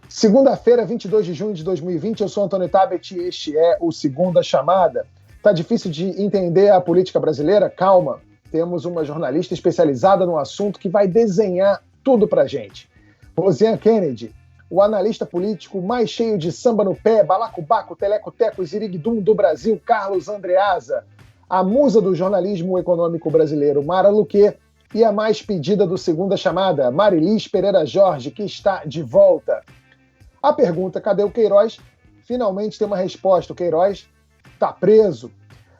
Segunda-feira, 22 de junho de 2020, eu sou Antônio Tabet e este é o Segunda Chamada. Tá difícil de entender a política brasileira? Calma, temos uma jornalista especializada no assunto que vai desenhar tudo pra gente. Rosiane Kennedy, o analista político mais cheio de samba no pé, balacobaco, teleco-teco e ziriguidum do Brasil, Carlos Andreasa, a musa do jornalismo econômico brasileiro, Mara Luque, e a mais pedida do Segunda Chamada, Marilis Pereira Jorge, que está de volta. A pergunta, cadê o Queiroz? Finalmente tem uma resposta. O Queiroz está preso.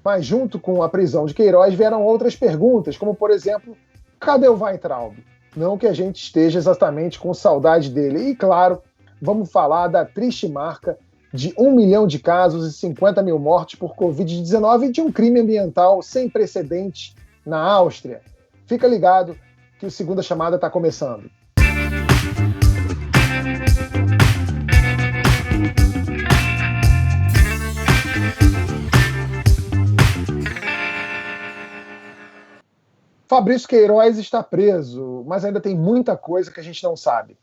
Mas junto com a prisão de Queiroz vieram outras perguntas, como, por exemplo, cadê o Weintraub? Não que a gente esteja exatamente com saudade dele. E, claro, vamos falar da triste marca de 1 milhão de casos e 50 mil mortes por Covid-19 e de um crime ambiental sem precedentes na Áustria. Fica ligado que o Segunda Chamada está começando. Fabrício Queiroz está preso, mas ainda tem muita coisa que a gente não sabe.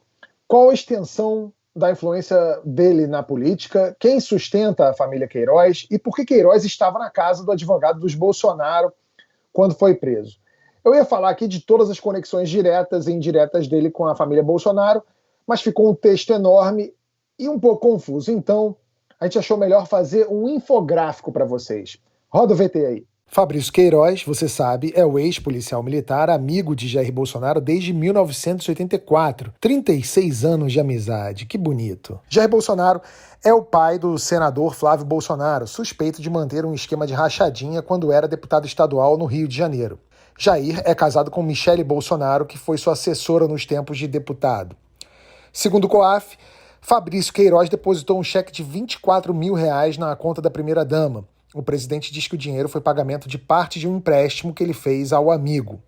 Qual a extensão da influência dele na política? Quem sustenta a família Queiroz? E por que Queiroz estava na casa do advogado dos Bolsonaro quando foi preso? Eu ia falar aqui de todas as conexões diretas e indiretas dele com a família Bolsonaro, mas ficou um texto enorme e um pouco confuso. Então, a gente achou melhor fazer um infográfico para vocês. Roda o VT aí. Fabrício Queiroz, você sabe, é o ex-policial militar, amigo de Jair Bolsonaro desde 1984. 36 anos de amizade, que bonito. Jair Bolsonaro é o pai do senador Flávio Bolsonaro, suspeito de manter um esquema de rachadinha quando era deputado estadual no Rio de Janeiro. Jair é casado com Michele Bolsonaro, que foi sua assessora nos tempos de deputado. Segundo o COAF, Fabrício Queiroz depositou um cheque de R$24 mil na conta da primeira-dama. O presidente diz que o dinheiro foi pagamento de parte de um empréstimo que ele fez ao amigo.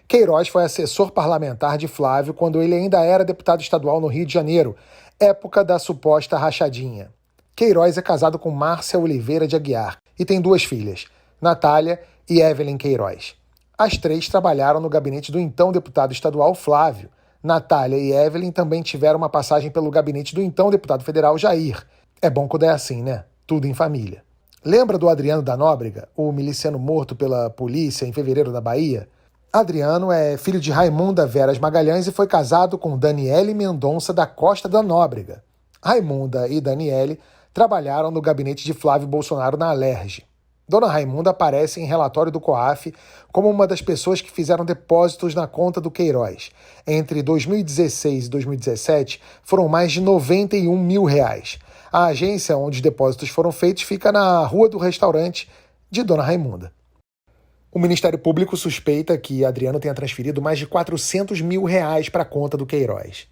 Queiroz foi assessor parlamentar de Flávio quando ele ainda era deputado estadual no Rio de Janeiro, época da suposta rachadinha. Queiroz é casado com Márcia Oliveira de Aguiar e tem 2 filhas, Natália e Evelyn Queiroz. As 3 trabalharam no gabinete do então deputado estadual Flávio. Natália e Evelyn também tiveram uma passagem pelo gabinete do então deputado federal Jair. É bom quando é assim, né? Tudo em família. Lembra do Adriano da Nóbrega, o miliciano morto pela polícia em fevereiro na Bahia? Adriano é filho de Raimunda Veras Magalhães e foi casado com Daniele Mendonça da Costa da Nóbrega. Raimunda e Daniele trabalharam no gabinete de Flávio Bolsonaro na Alerj. Dona Raimunda aparece em relatório do COAF como uma das pessoas que fizeram depósitos na conta do Queiroz. Entre 2016 e 2017, foram mais de R$91 mil. A agência onde os depósitos foram feitos fica na Rua do Restaurante de Dona Raimunda. O Ministério Público suspeita que Adriano tenha transferido mais de R$400 mil para a conta do Queiroz.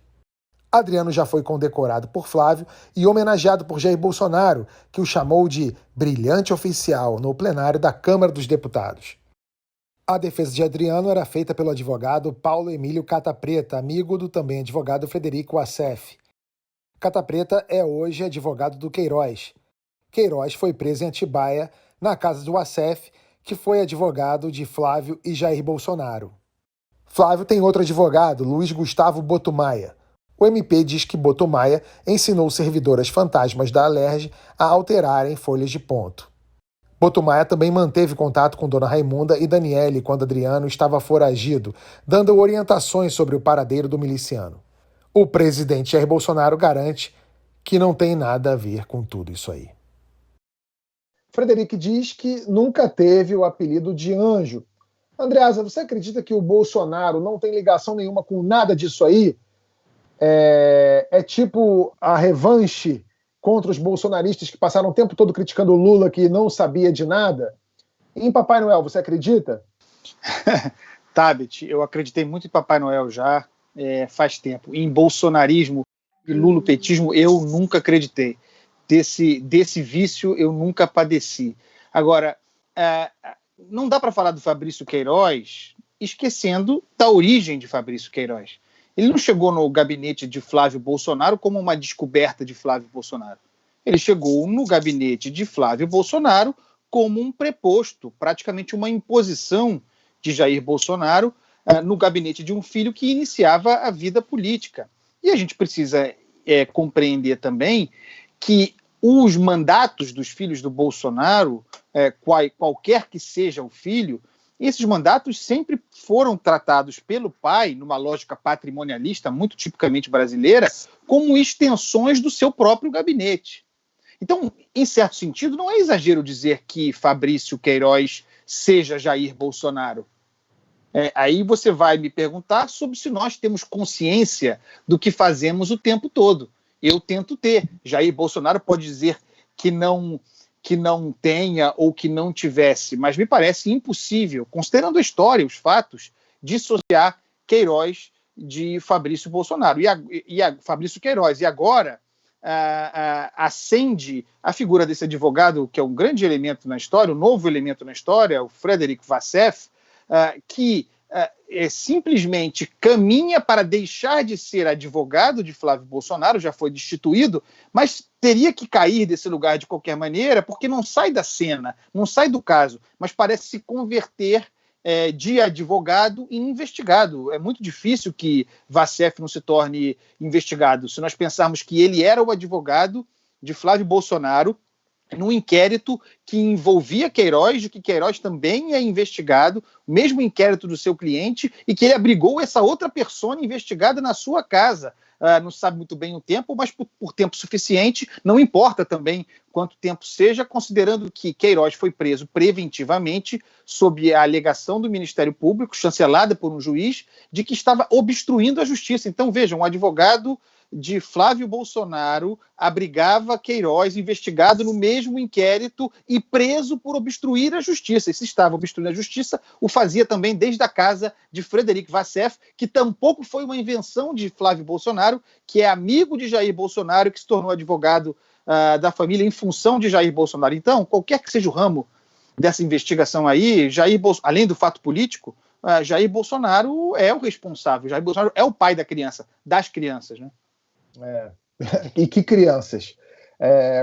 Adriano já foi condecorado por Flávio e homenageado por Jair Bolsonaro, que o chamou de brilhante oficial no plenário da Câmara dos Deputados. A defesa de Adriano era feita pelo advogado Paulo Emílio Cata Preta, amigo do também advogado Frederico Assef. Cata Preta é hoje advogado do Queiroz. Queiroz foi preso em Atibaia, na casa do Assef, que foi advogado de Flávio e Jair Bolsonaro. Flávio tem outro advogado, Luiz Gustavo Botumaia. O MP diz que Botumaia ensinou servidoras fantasmas da Alerj a alterarem folhas de ponto. Botumaia também manteve contato com Dona Raimunda e Daniele quando Adriano estava foragido, dando orientações sobre o paradeiro do miliciano. O presidente Jair Bolsonaro garante que não tem nada a ver com tudo isso aí. Frederico diz que nunca teve o apelido de anjo. Andreasa, você acredita que o Bolsonaro não tem ligação nenhuma com nada disso aí? É tipo a revanche contra os bolsonaristas que passaram o tempo todo criticando o Lula, que não sabia de nada? E em Papai Noel, você acredita? Tabet, eu acreditei muito em Papai Noel já faz tempo. Em bolsonarismo e lulopetismo eu nunca acreditei. Desse vício eu nunca padeci. Agora, não dá para falar do Fabrício Queiroz esquecendo da origem de Fabrício Queiroz. Ele não chegou no gabinete de Flávio Bolsonaro como uma descoberta de Flávio Bolsonaro. Ele chegou no gabinete de Flávio Bolsonaro como um preposto, praticamente uma imposição de Jair Bolsonaro no gabinete de um filho que iniciava a vida política. E a gente precisa compreender também que os mandatos dos filhos do Bolsonaro, qualquer que seja o filho, esses mandatos sempre foram tratados pelo pai, numa lógica patrimonialista muito tipicamente brasileira, como extensões do seu próprio gabinete. Então, em certo sentido, não é exagero dizer que Fabrício Queiroz seja Jair Bolsonaro. Aí você vai me perguntar sobre se nós temos consciência do que fazemos o tempo todo. Eu tento ter. Jair Bolsonaro pode dizer que não tenha ou que não tivesse, mas me parece impossível, considerando a história, os fatos, dissociar Queiroz de Fabrício Bolsonaro. Fabrício Queiroz. E agora acende a figura desse advogado, que é um grande elemento na história, um novo elemento na história, o Frederic Vassef, que simplesmente caminha para deixar de ser advogado de Flávio Bolsonaro, já foi destituído, mas teria que cair desse lugar de qualquer maneira, porque não sai da cena, não sai do caso, mas parece se converter de advogado em investigado. É muito difícil que Vassef não se torne investigado. Se nós pensarmos que ele era o advogado de Flávio Bolsonaro, num inquérito que envolvia Queiroz, de que Queiroz também é investigado, o mesmo inquérito do seu cliente, e que ele abrigou essa outra pessoa investigada na sua casa. Não sabe muito bem o tempo, mas por tempo suficiente, não importa também quanto tempo seja, considerando que Queiroz foi preso preventivamente sob a alegação do Ministério Público, chancelada por um juiz, de que estava obstruindo a justiça. Então, vejam, um advogado de Flávio Bolsonaro abrigava Queiroz, investigado no mesmo inquérito e preso por obstruir a justiça. E se estava obstruindo a justiça, o fazia também desde a casa de Frederic Vassef, que tampouco foi uma invenção de Flávio Bolsonaro, que é amigo de Jair Bolsonaro, que se tornou advogado da família em função de Jair Bolsonaro. Então, qualquer que seja o ramo dessa investigação aí, além do fato político, Jair Bolsonaro é o responsável, Jair Bolsonaro é o pai da criança, das crianças, né? E que crianças.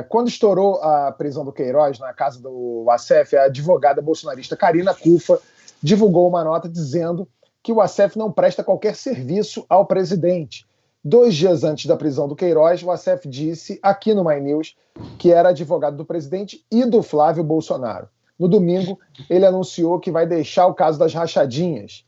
Quando estourou a prisão do Queiroz na casa do Vassef, a advogada bolsonarista Karina Cufa divulgou uma nota dizendo que o Vassef não presta qualquer serviço ao presidente. 2 dias antes da prisão do Queiroz, o Vassef disse aqui no My News que era advogado do presidente e do Flávio Bolsonaro. No domingo, ele anunciou que vai deixar o caso das rachadinhas.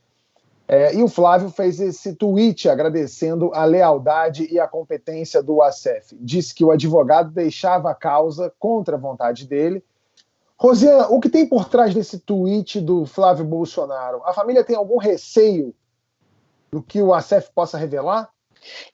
E o Flávio fez esse tweet agradecendo a lealdade e a competência do Vassef. Disse que o advogado deixava a causa contra a vontade dele. Rosiana, o que tem por trás desse tweet do Flávio Bolsonaro? A família tem algum receio do que o Vassef possa revelar?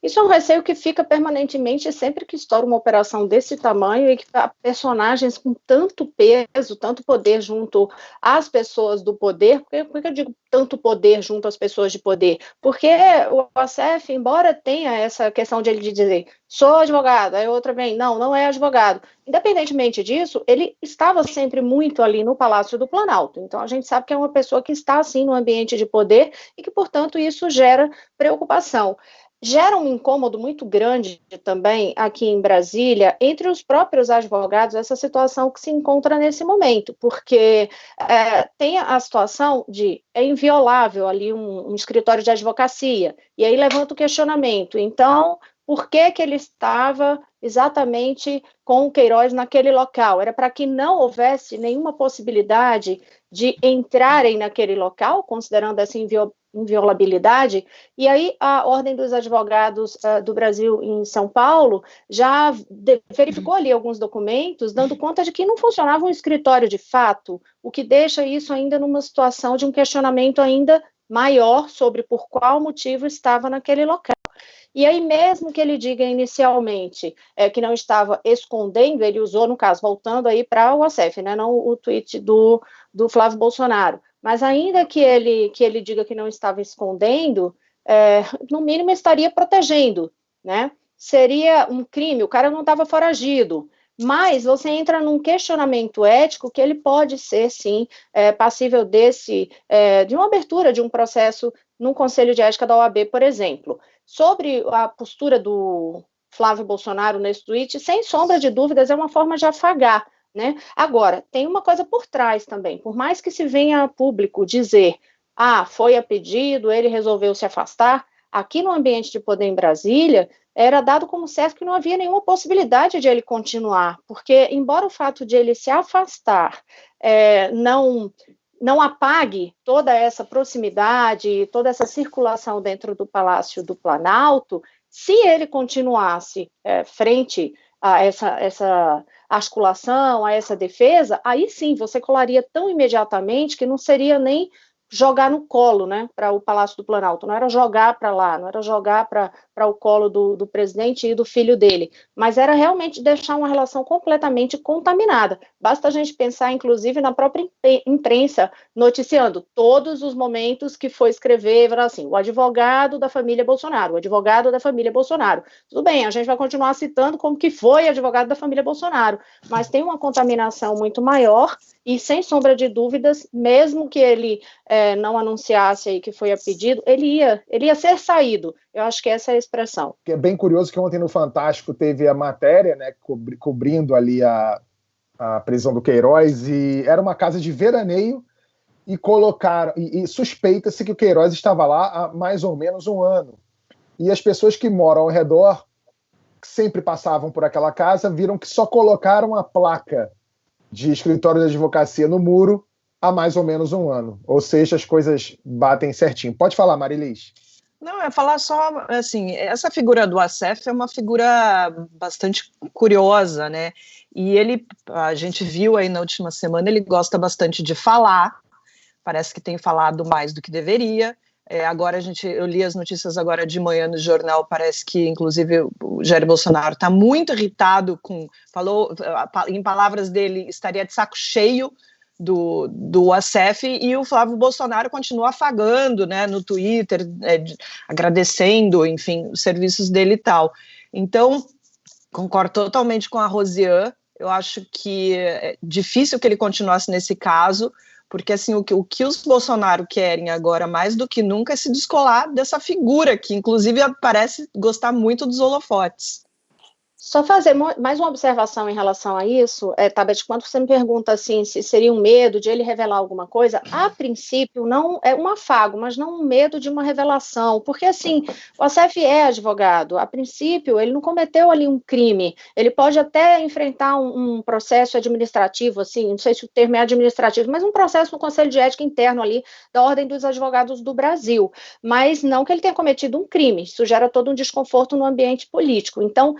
Isso é um receio que fica permanentemente sempre que estoura uma operação desse tamanho e que personagens com tanto peso, tanto poder junto às pessoas do poder. Por que eu digo tanto poder junto às pessoas de poder? Porque o Vassef, embora tenha essa questão de ele dizer sou advogado, aí outra vem, não é advogado. Independentemente disso, ele estava sempre muito ali no Palácio do Planalto. Então a gente sabe que é uma pessoa que está assim no ambiente de poder e que, portanto, isso gera preocupação. Gera um incômodo muito grande também aqui em Brasília, entre os próprios advogados, essa situação que se encontra nesse momento, porque tem a situação de é inviolável ali um escritório de advocacia, e aí levanta o questionamento, então, por que ele estava exatamente com o Queiroz naquele local? Era para que não houvesse nenhuma possibilidade de entrarem naquele local, considerando essa inviolabilidade, e aí a Ordem dos Advogados do Brasil em São Paulo já verificou ali alguns documentos, dando conta de que não funcionava um escritório de fato, o que deixa isso ainda numa situação de um questionamento ainda maior sobre por qual motivo estava naquele local. E aí, mesmo que ele diga inicialmente que não estava escondendo, ele usou, no caso, voltando aí para o Vassef, né, não o tweet do Flávio Bolsonaro, mas ainda que ele diga que não estava escondendo, no mínimo estaria protegendo, né? Seria um crime, o cara não estava foragido, mas você entra num questionamento ético que ele pode ser, sim, passível de uma abertura de um processo num Conselho de Ética da OAB, por exemplo. Sobre a postura do Flávio Bolsonaro nesse tweet, sem sombra de dúvidas, é uma forma de afagar, né? Agora, tem uma coisa por trás também, por mais que se venha a público dizer, foi a pedido, ele resolveu se afastar, aqui no ambiente de poder em Brasília, era dado como certo que não havia nenhuma possibilidade de ele continuar, porque, embora o fato de ele se afastar não apague toda essa proximidade, toda essa circulação dentro do Palácio do Planalto, se ele continuasse frente a essa articulação, a essa defesa, aí sim você colaria tão imediatamente que não seria nem jogar no colo, né, para o Palácio do Planalto, não era jogar para lá, não era jogar para o colo do presidente e do filho dele, mas era realmente deixar uma relação completamente contaminada. Basta a gente pensar, inclusive, na própria imprensa noticiando todos os momentos que foi escrever, assim, o advogado da família Bolsonaro, o advogado da família Bolsonaro. Tudo bem, a gente vai continuar citando como que foi advogado da família Bolsonaro, mas tem uma contaminação muito maior e, sem sombra de dúvidas, mesmo que ele não anunciasse aí que foi a pedido, ele ia ser saído. Eu acho que essa é a expressão. É bem curioso que ontem no Fantástico teve a matéria, né, cobrindo ali a prisão do Queiroz, e era uma casa de veraneio, e colocaram, e suspeita-se que o Queiroz estava lá há mais ou menos um ano. E as pessoas que moram ao redor, que sempre passavam por aquela casa, viram que só colocaram a placa de escritório de advocacia no muro há mais ou menos um ano. Ou seja, as coisas batem certinho. Pode falar, Marilis. Não, eu ia falar só, assim, essa figura do Assef é uma figura bastante curiosa, né, e a gente viu aí na última semana, ele gosta bastante de falar, parece que tem falado mais do que deveria. Agora eu li as notícias agora de manhã no jornal, parece que inclusive o Jair Bolsonaro está muito irritado falou, em palavras dele, estaria de saco cheio do Assef, e o Flávio Bolsonaro continua afagando, né, no Twitter, agradecendo, enfim, os serviços dele e tal. Então, concordo totalmente com a Rosiane, eu acho que é difícil que ele continuasse nesse caso, porque assim, o que os Bolsonaro querem agora, mais do que nunca, é se descolar dessa figura, que inclusive parece gostar muito dos holofotes. Só fazer mais uma observação em relação a isso, Tabet, quando você me pergunta assim, se seria um medo de ele revelar alguma coisa, a princípio não é um afago, mas não um medo de uma revelação, porque assim, o Assef é advogado, a princípio ele não cometeu ali um crime, ele pode até enfrentar um processo administrativo, assim, não sei se o termo é administrativo, mas um processo no Conselho de Ética interno ali da Ordem dos Advogados do Brasil, mas não que ele tenha cometido um crime, isso gera todo um desconforto no ambiente político. Então,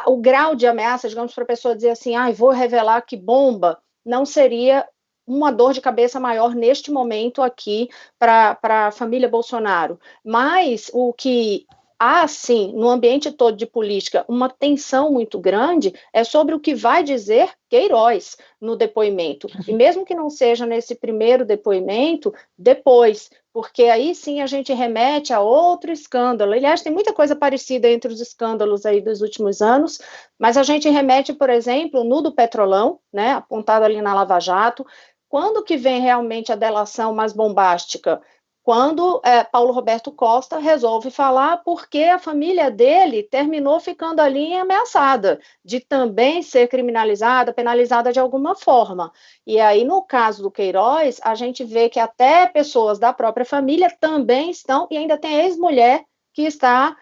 o grau de ameaça, digamos, para a pessoa dizer assim, vou revelar que bomba, não seria uma dor de cabeça maior neste momento aqui para a família Bolsonaro. Mas o que há, sim, no ambiente todo de política, uma tensão muito grande é sobre o que vai dizer Queiroz no depoimento. E mesmo que não seja nesse primeiro depoimento, depois, porque aí sim a gente remete a outro escândalo. Aliás, tem muita coisa parecida entre os escândalos aí dos últimos anos, mas a gente remete, por exemplo, no do Petrolão, né, apontado ali na Lava Jato. Quando que vem realmente a delação mais bombástica? Quando Paulo Roberto Costa resolve falar porque a família dele terminou ficando ali ameaçada de também ser criminalizada, penalizada de alguma forma. E aí, no caso do Queiroz, a gente vê que até pessoas da própria família também estão, e ainda tem a ex-mulher que está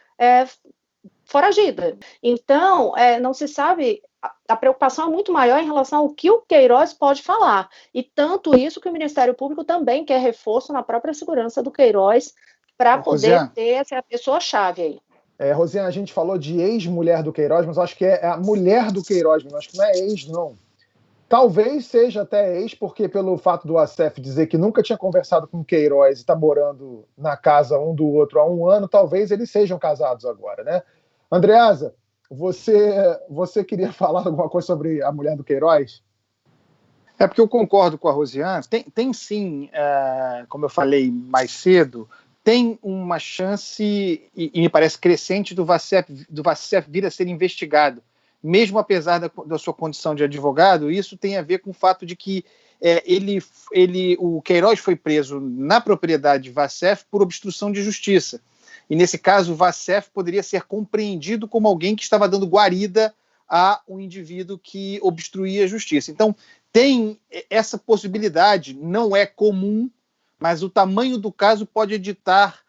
foragida. Então, não se sabe, a preocupação é muito maior em relação ao que o Queiroz pode falar, e tanto isso que o Ministério Público também quer reforço na própria segurança do Queiroz para poder ter essa pessoa-chave aí. Rosiane, a gente falou de ex-mulher do Queiroz, mas acho que é a mulher do Queiroz, mas acho que não é ex, não. Talvez seja até ex, porque pelo fato do Assef dizer que nunca tinha conversado com o Queiroz e está morando na casa um do outro há um ano, talvez eles sejam casados agora, né? Andreasa, você queria falar alguma coisa sobre a mulher do Queiroz? É porque eu concordo com a Rosiane. Tem sim, como eu falei mais cedo, tem uma chance, e me parece crescente, do Vassef vir a ser investigado. Mesmo apesar da sua condição de advogado, isso tem a ver com o fato de que o Queiroz foi preso na propriedade Vassef por obstrução de justiça. E, nesse caso, o Vassef poderia ser compreendido como alguém que estava dando guarida a um indivíduo que obstruía a justiça. Então, tem essa possibilidade, não é comum, mas o tamanho do caso pode ditar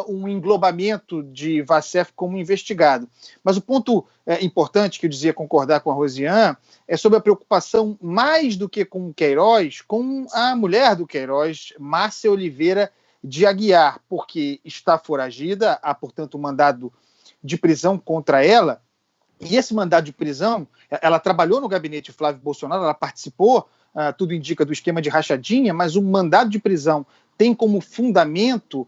um englobamento de Wassef como investigado. Mas o ponto importante que eu dizia concordar com a Rosiane é sobre a preocupação, mais do que com o Queiroz, com a mulher do Queiroz, Márcia Oliveira de Aguiar, porque está foragida, há, portanto, um mandado de prisão contra ela, e esse mandado de prisão, ela trabalhou no gabinete Flávio Bolsonaro, ela participou, tudo indica, do esquema de rachadinha, mas o mandado de prisão tem como fundamento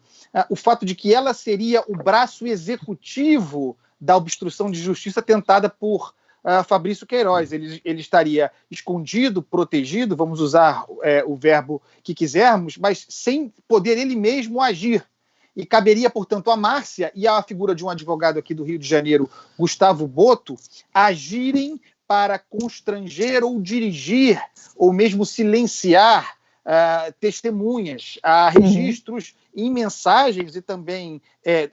o fato de que ela seria o braço executivo da obstrução de justiça tentada por Fabrício Queiroz. Ele estaria escondido, protegido, vamos usar o verbo que quisermos, mas sem poder ele mesmo agir. E caberia, portanto, a Márcia e a figura de um advogado aqui do Rio de Janeiro, Gustavo Boto, agirem para constranger ou dirigir, ou mesmo silenciar testemunhas, registros em mensagens e também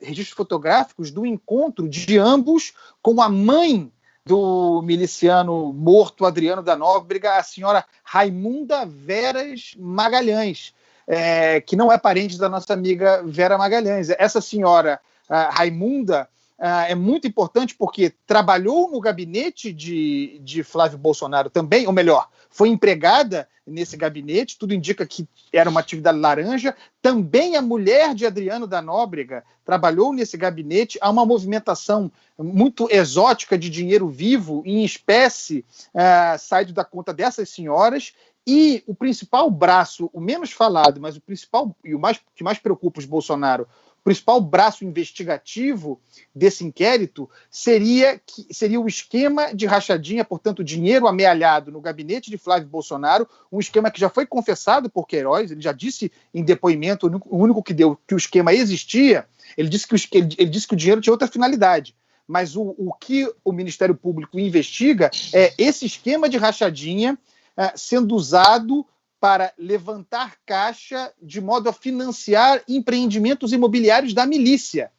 registros fotográficos do encontro de ambos com a mãe do miliciano morto Adriano da Nóbrega, a senhora Raimunda Veras Magalhães, que não é parente da nossa amiga Vera Magalhães. Essa senhora Raimunda é muito importante porque trabalhou no gabinete de Flávio Bolsonaro também, ou melhor, foi empregada nesse gabinete, tudo indica que era uma atividade laranja. Também a mulher de Adriano da Nóbrega trabalhou nesse gabinete. Há uma movimentação muito exótica de dinheiro vivo em espécie saído da conta dessas senhoras. E o principal braço, o menos falado, mas o principal e o que mais preocupa os Bolsonaro, o principal braço investigativo desse inquérito seria o esquema de rachadinha, portanto, dinheiro amealhado no gabinete de Flávio Bolsonaro, um esquema que já foi confessado por Queiroz. Ele já disse em depoimento, o único que deu, que o esquema existia. Ele disse que o dinheiro tinha outra finalidade. Mas o que o Ministério Público investiga é esse esquema de rachadinha sendo usado para levantar caixa de modo a financiar empreendimentos imobiliários da milícia,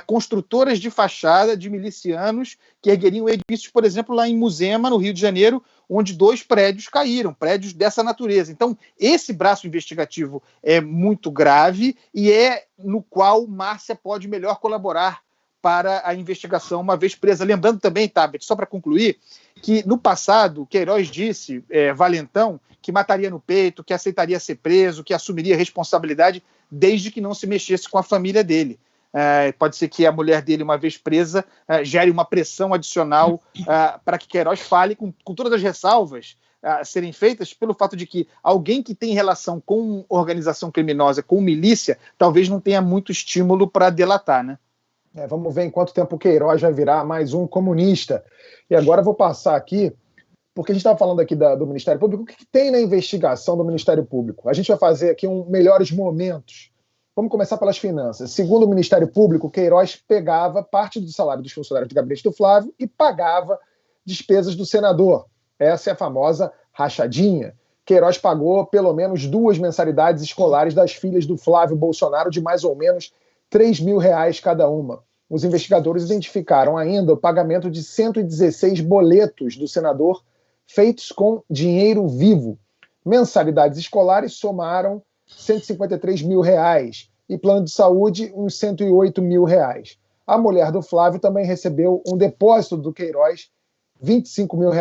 construtoras de fachada de milicianos que ergueriam edifícios, por exemplo, lá em Muzema, no Rio de Janeiro, onde 2 prédios caíram, prédios dessa natureza. Então, esse braço investigativo é muito grave e é no qual Márcia pode melhor colaborar para a investigação, uma vez presa. Lembrando também, Tabet, só para concluir, que no passado Queiroz disse, valentão, que mataria no peito, que aceitaria ser preso, que assumiria responsabilidade desde que não se mexesse com a família dele. Pode ser que a mulher dele, uma vez presa, gere uma pressão adicional para que Queiroz fale com todas as ressalvas serem feitas pelo fato de que alguém que tem relação com organização criminosa, com milícia, talvez não tenha muito estímulo para delatar, né? Vamos ver em quanto tempo o Queiroz vai virar mais um comunista. E agora eu vou passar aqui, porque a gente estava falando aqui do Ministério Público, o que tem na investigação do Ministério Público? A gente vai fazer aqui melhores momentos. Vamos começar pelas finanças. Segundo o Ministério Público, Queiroz pegava parte do salário dos funcionários do gabinete do Flávio e pagava despesas do senador. Essa é a famosa rachadinha. Queiroz pagou pelo menos 2 mensalidades escolares das filhas do Flávio Bolsonaro de mais ou menos R$3.000 cada uma. Os investigadores identificaram ainda o pagamento de 116 boletos do senador feitos com dinheiro vivo. Mensalidades escolares somaram R$153 mil e plano de saúde uns R$108 mil. A mulher do Flávio também recebeu um depósito do Queiroz, R$25 mil.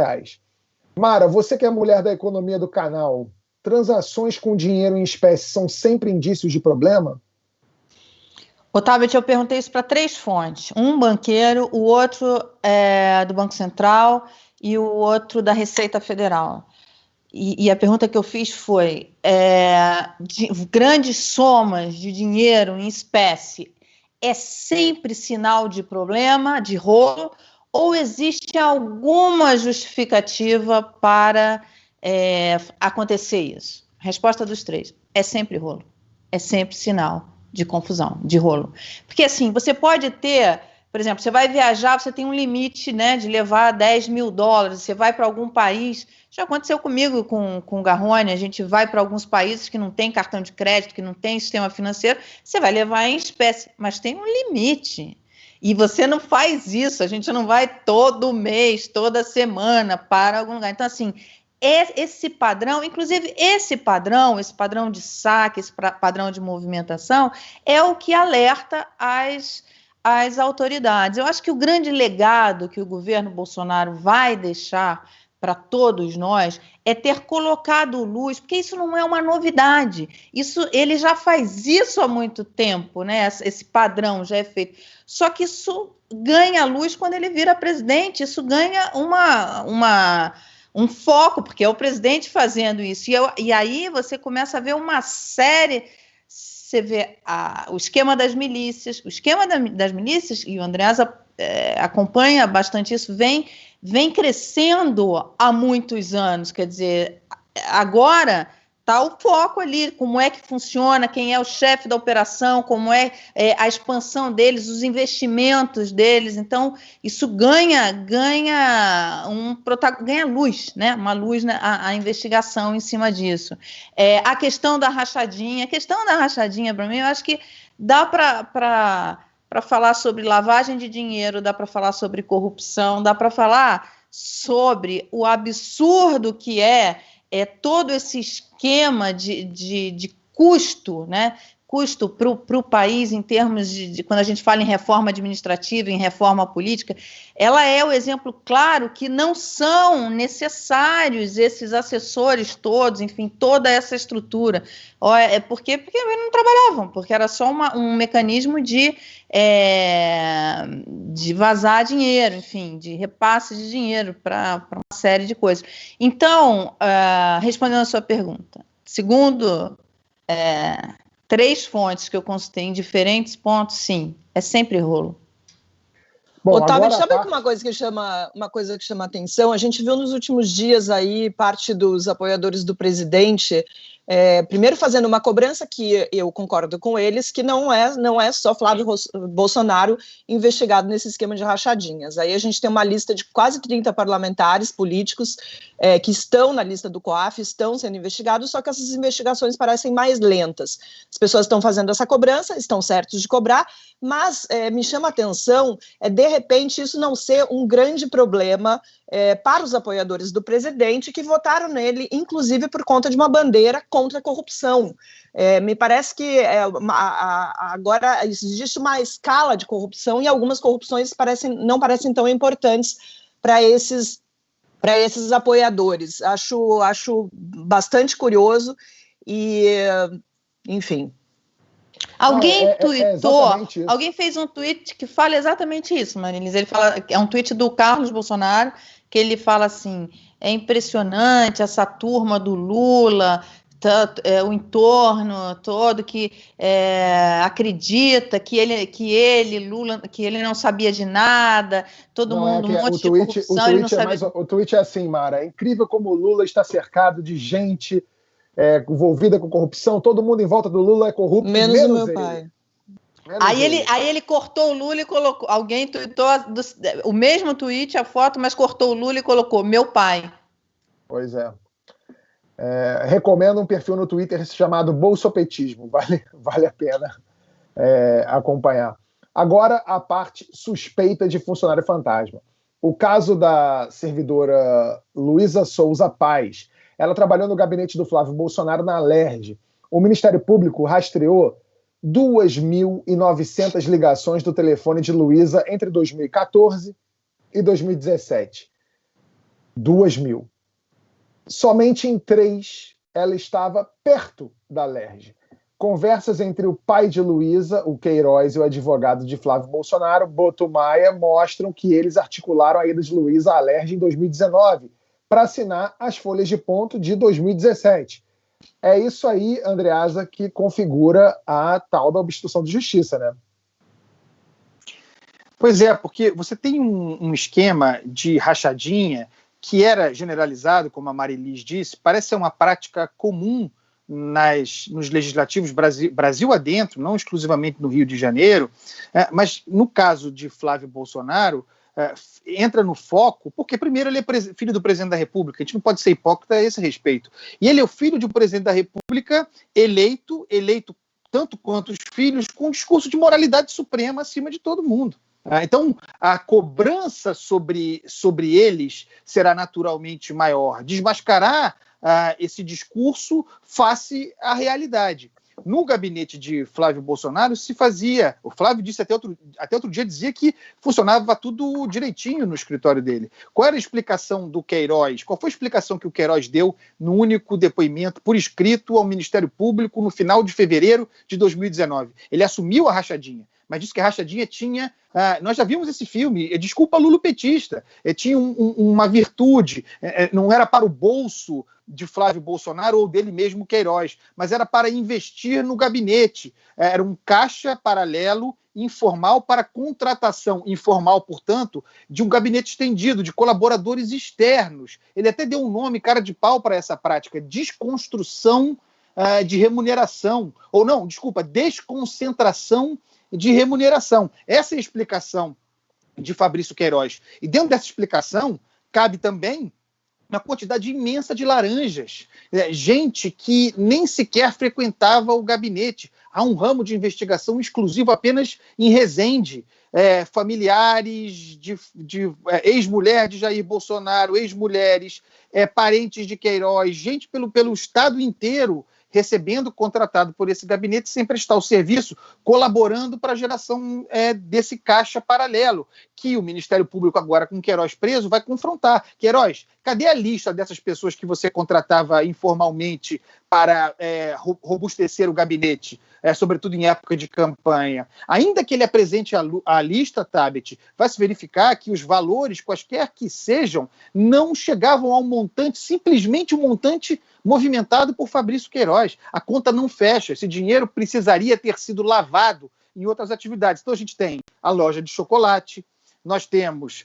Mara, você que é mulher da economia do canal, transações com dinheiro em espécie são sempre indícios de problema? Otávio, eu perguntei isso para 3 fontes. Um banqueiro, o outro do Banco Central e o outro da Receita Federal. E a pergunta que eu fiz foi, grandes somas de dinheiro em espécie é sempre sinal de problema, de rolo, ou existe alguma justificativa para acontecer isso? Resposta dos 3, é sempre rolo, é sempre sinal de confusão, de rolo. Porque assim, você pode ter, por exemplo, você vai viajar, você tem um limite, né, de levar $10 mil, você vai para algum país, já aconteceu comigo com o Garrone, a gente vai para alguns países que não tem cartão de crédito, que não tem sistema financeiro, você vai levar em espécie, mas tem um limite. E você não faz isso, a gente não vai todo mês, toda semana para algum lugar. Então, assim, esse padrão, inclusive esse padrão de saque, esse padrão de movimentação, é o que alerta as autoridades. Eu acho que o grande legado que o governo Bolsonaro vai deixar para todos nós é ter colocado luz, porque isso não é uma novidade. Ele já faz isso há muito tempo, né? Esse padrão já é feito. Só que isso ganha luz quando ele vira presidente, isso ganha um foco, porque é o presidente fazendo isso. E aí você começa a ver uma série. Você vê o esquema das milícias. O esquema das milícias, e o Andreasa acompanha bastante isso, vem crescendo há muitos anos. Quer dizer, agora está o foco ali, como é que funciona, quem é o chefe da operação, como é a expansão deles, os investimentos deles. Então, isso ganha luz, né? Uma luz a investigação em cima disso. A questão da rachadinha, para mim, eu acho que dá para falar sobre lavagem de dinheiro, dá para falar sobre corrupção, dá para falar sobre o absurdo que é todo esse esquema de custo, né? Custo para o país em termos de quando a gente fala em reforma administrativa, em reforma política, ela é o exemplo claro que não são necessários esses assessores todos, enfim, toda essa estrutura. Porque não trabalhavam, porque era só um mecanismo de vazar dinheiro, enfim, de repasse de dinheiro para uma série de coisas. Então, respondendo a sua pergunta, segundo 3 fontes que eu consultei em diferentes pontos, sim, é sempre rolo. Bom, Otávio, sabe uma coisa que chama atenção? A gente viu nos últimos dias aí parte dos apoiadores do presidente primeiro fazendo uma cobrança que eu concordo com eles, que não é só Flávio Bolsonaro investigado nesse esquema de rachadinhas. Aí a gente tem uma lista de quase 30 parlamentares políticos que estão na lista do COAF, estão sendo investigados, só que essas investigações parecem mais lentas. As pessoas estão fazendo essa cobrança, estão certos de cobrar, mas me chama a atenção, de repente, isso não ser um grande problema para os apoiadores do presidente que votaram nele, inclusive por conta de uma bandeira contra a corrupção. Me parece que agora existe uma escala de corrupção e algumas corrupções não parecem tão importantes para esses apoiadores. Acho bastante curioso e, enfim... Alguém tweetou, alguém fez um tweet que fala exatamente isso, Marilis. Ele fala, é um tweet do Carlos Bolsonaro, que ele fala assim: é impressionante essa turma do Lula, o entorno todo que acredita que ele não sabia de nada, todo mundo um monte de corrupção, ele não sabia. O tweet é assim, Mara: é incrível como o Lula está cercado de gente envolvida com corrupção, todo mundo em volta do Lula é corrupto, menos o meu pai. Aí ele cortou o Lula e colocou, alguém tweetou o mesmo tweet, a foto, mas cortou o Lula e colocou meu pai. Pois é. Recomendo um perfil no Twitter chamado Bolsopetismo, vale a pena acompanhar. Agora, a parte suspeita de funcionário fantasma. O caso da servidora Luísa Souza Paz. Ela trabalhou no gabinete do Flávio Bolsonaro na Alerj. O Ministério Público rastreou 2.900 ligações do telefone de Luísa entre 2014 e 2017. 2.000. Somente em 3 ela estava perto da Alerj. Conversas entre o pai de Luísa, o Queiroz, e o advogado de Flávio Bolsonaro, Boto Maia, mostram que eles articularam a ida de Luísa à Alerj em 2019 para assinar as folhas de ponto de 2017. É isso aí, Andreasa, que configura a tal da obstrução de justiça, né? Pois é, porque você tem um esquema de rachadinha que era generalizado, como a Marilis disse, parece ser uma prática comum nos legislativos Brasil adentro, não exclusivamente no Rio de Janeiro, mas no caso de Flávio Bolsonaro, entra no foco, porque primeiro ele é filho do presidente da República, a gente não pode ser hipócrita a esse respeito, e ele é o filho de um presidente da República eleito tanto quanto os filhos, com um discurso de moralidade suprema acima de todo mundo. Então, a cobrança sobre eles será naturalmente maior. Desmascarar esse discurso face à realidade. No gabinete de Flávio Bolsonaro se fazia, o Flávio disse até outro dia, dizia que funcionava tudo direitinho no escritório dele. Qual era a explicação do Queiroz? Qual foi a explicação que o Queiroz deu no único depoimento por escrito ao Ministério Público no final de fevereiro de 2019? Ele assumiu a rachadinha, mas disse que a rachadinha tinha... nós já vimos esse filme, desculpa lulopetista, tinha uma virtude, não era para o bolso de Flávio Bolsonaro ou dele mesmo Queiroz, mas era para investir no gabinete. Era um caixa paralelo informal para contratação informal, portanto, de um gabinete estendido, de colaboradores externos. Ele até deu um nome, cara de pau, para essa prática, desconstrução de remuneração, ou não, desculpa, desconcentração de remuneração. Essa é a explicação de Fabrício Queiroz. E dentro dessa explicação, cabe também uma quantidade imensa de laranjas, gente que nem sequer frequentava o gabinete. Há um ramo de investigação exclusivo apenas em Resende, familiares de ex-mulher de Jair Bolsonaro, ex-mulheres, parentes de Queiroz, gente pelo estado inteiro recebendo contratado por esse gabinete sem prestar o serviço, colaborando para a geração desse caixa paralelo, que o Ministério Público agora, com Queiroz preso, vai confrontar. Queiroz, cadê a lista dessas pessoas que você contratava informalmente para robustecer o gabinete, sobretudo em época de campanha? Ainda que ele apresente a lista, Tabet, vai se verificar que os valores, quaisquer que sejam, não chegavam ao montante, simplesmente um montante movimentado por Fabrício Queiroz. A conta não fecha, esse dinheiro precisaria ter sido lavado em outras atividades. Então a gente tem a loja de chocolate, nós temos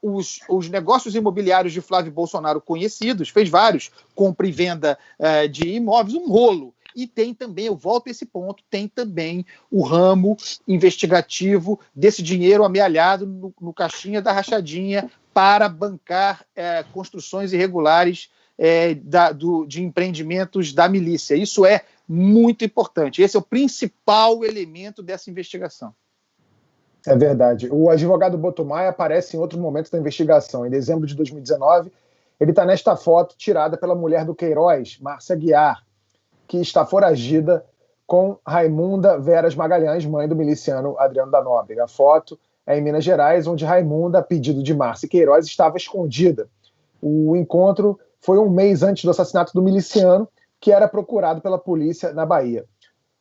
os negócios imobiliários de Flávio Bolsonaro conhecidos, fez vários, compra e venda de imóveis, um rolo. E tem também, eu volto a esse ponto, tem também o ramo investigativo desse dinheiro amealhado no caixinha da rachadinha para bancar construções irregulares de empreendimentos da milícia. Isso é muito importante. Esse é o principal elemento dessa investigação. É verdade. O advogado Botomai aparece em outro momento da investigação. Em dezembro de 2019, ele está nesta foto tirada pela mulher do Queiroz, Márcia Guiar, que está foragida com Raimunda Veras Magalhães, mãe do miliciano Adriano da Nóbrega. A foto é em Minas Gerais, onde Raimunda, a pedido de Márcia Queiroz, estava escondida. O encontro foi um mês antes do assassinato do miliciano, que era procurado pela polícia na Bahia.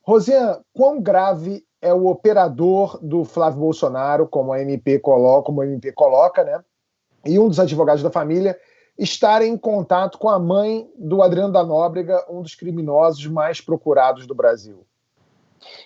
Rosiane, quão grave é o operador do Flávio Bolsonaro, como a MP coloca, né? E um dos advogados da família estarem em contato com a mãe do Adriano da Nóbrega, um dos criminosos mais procurados do Brasil?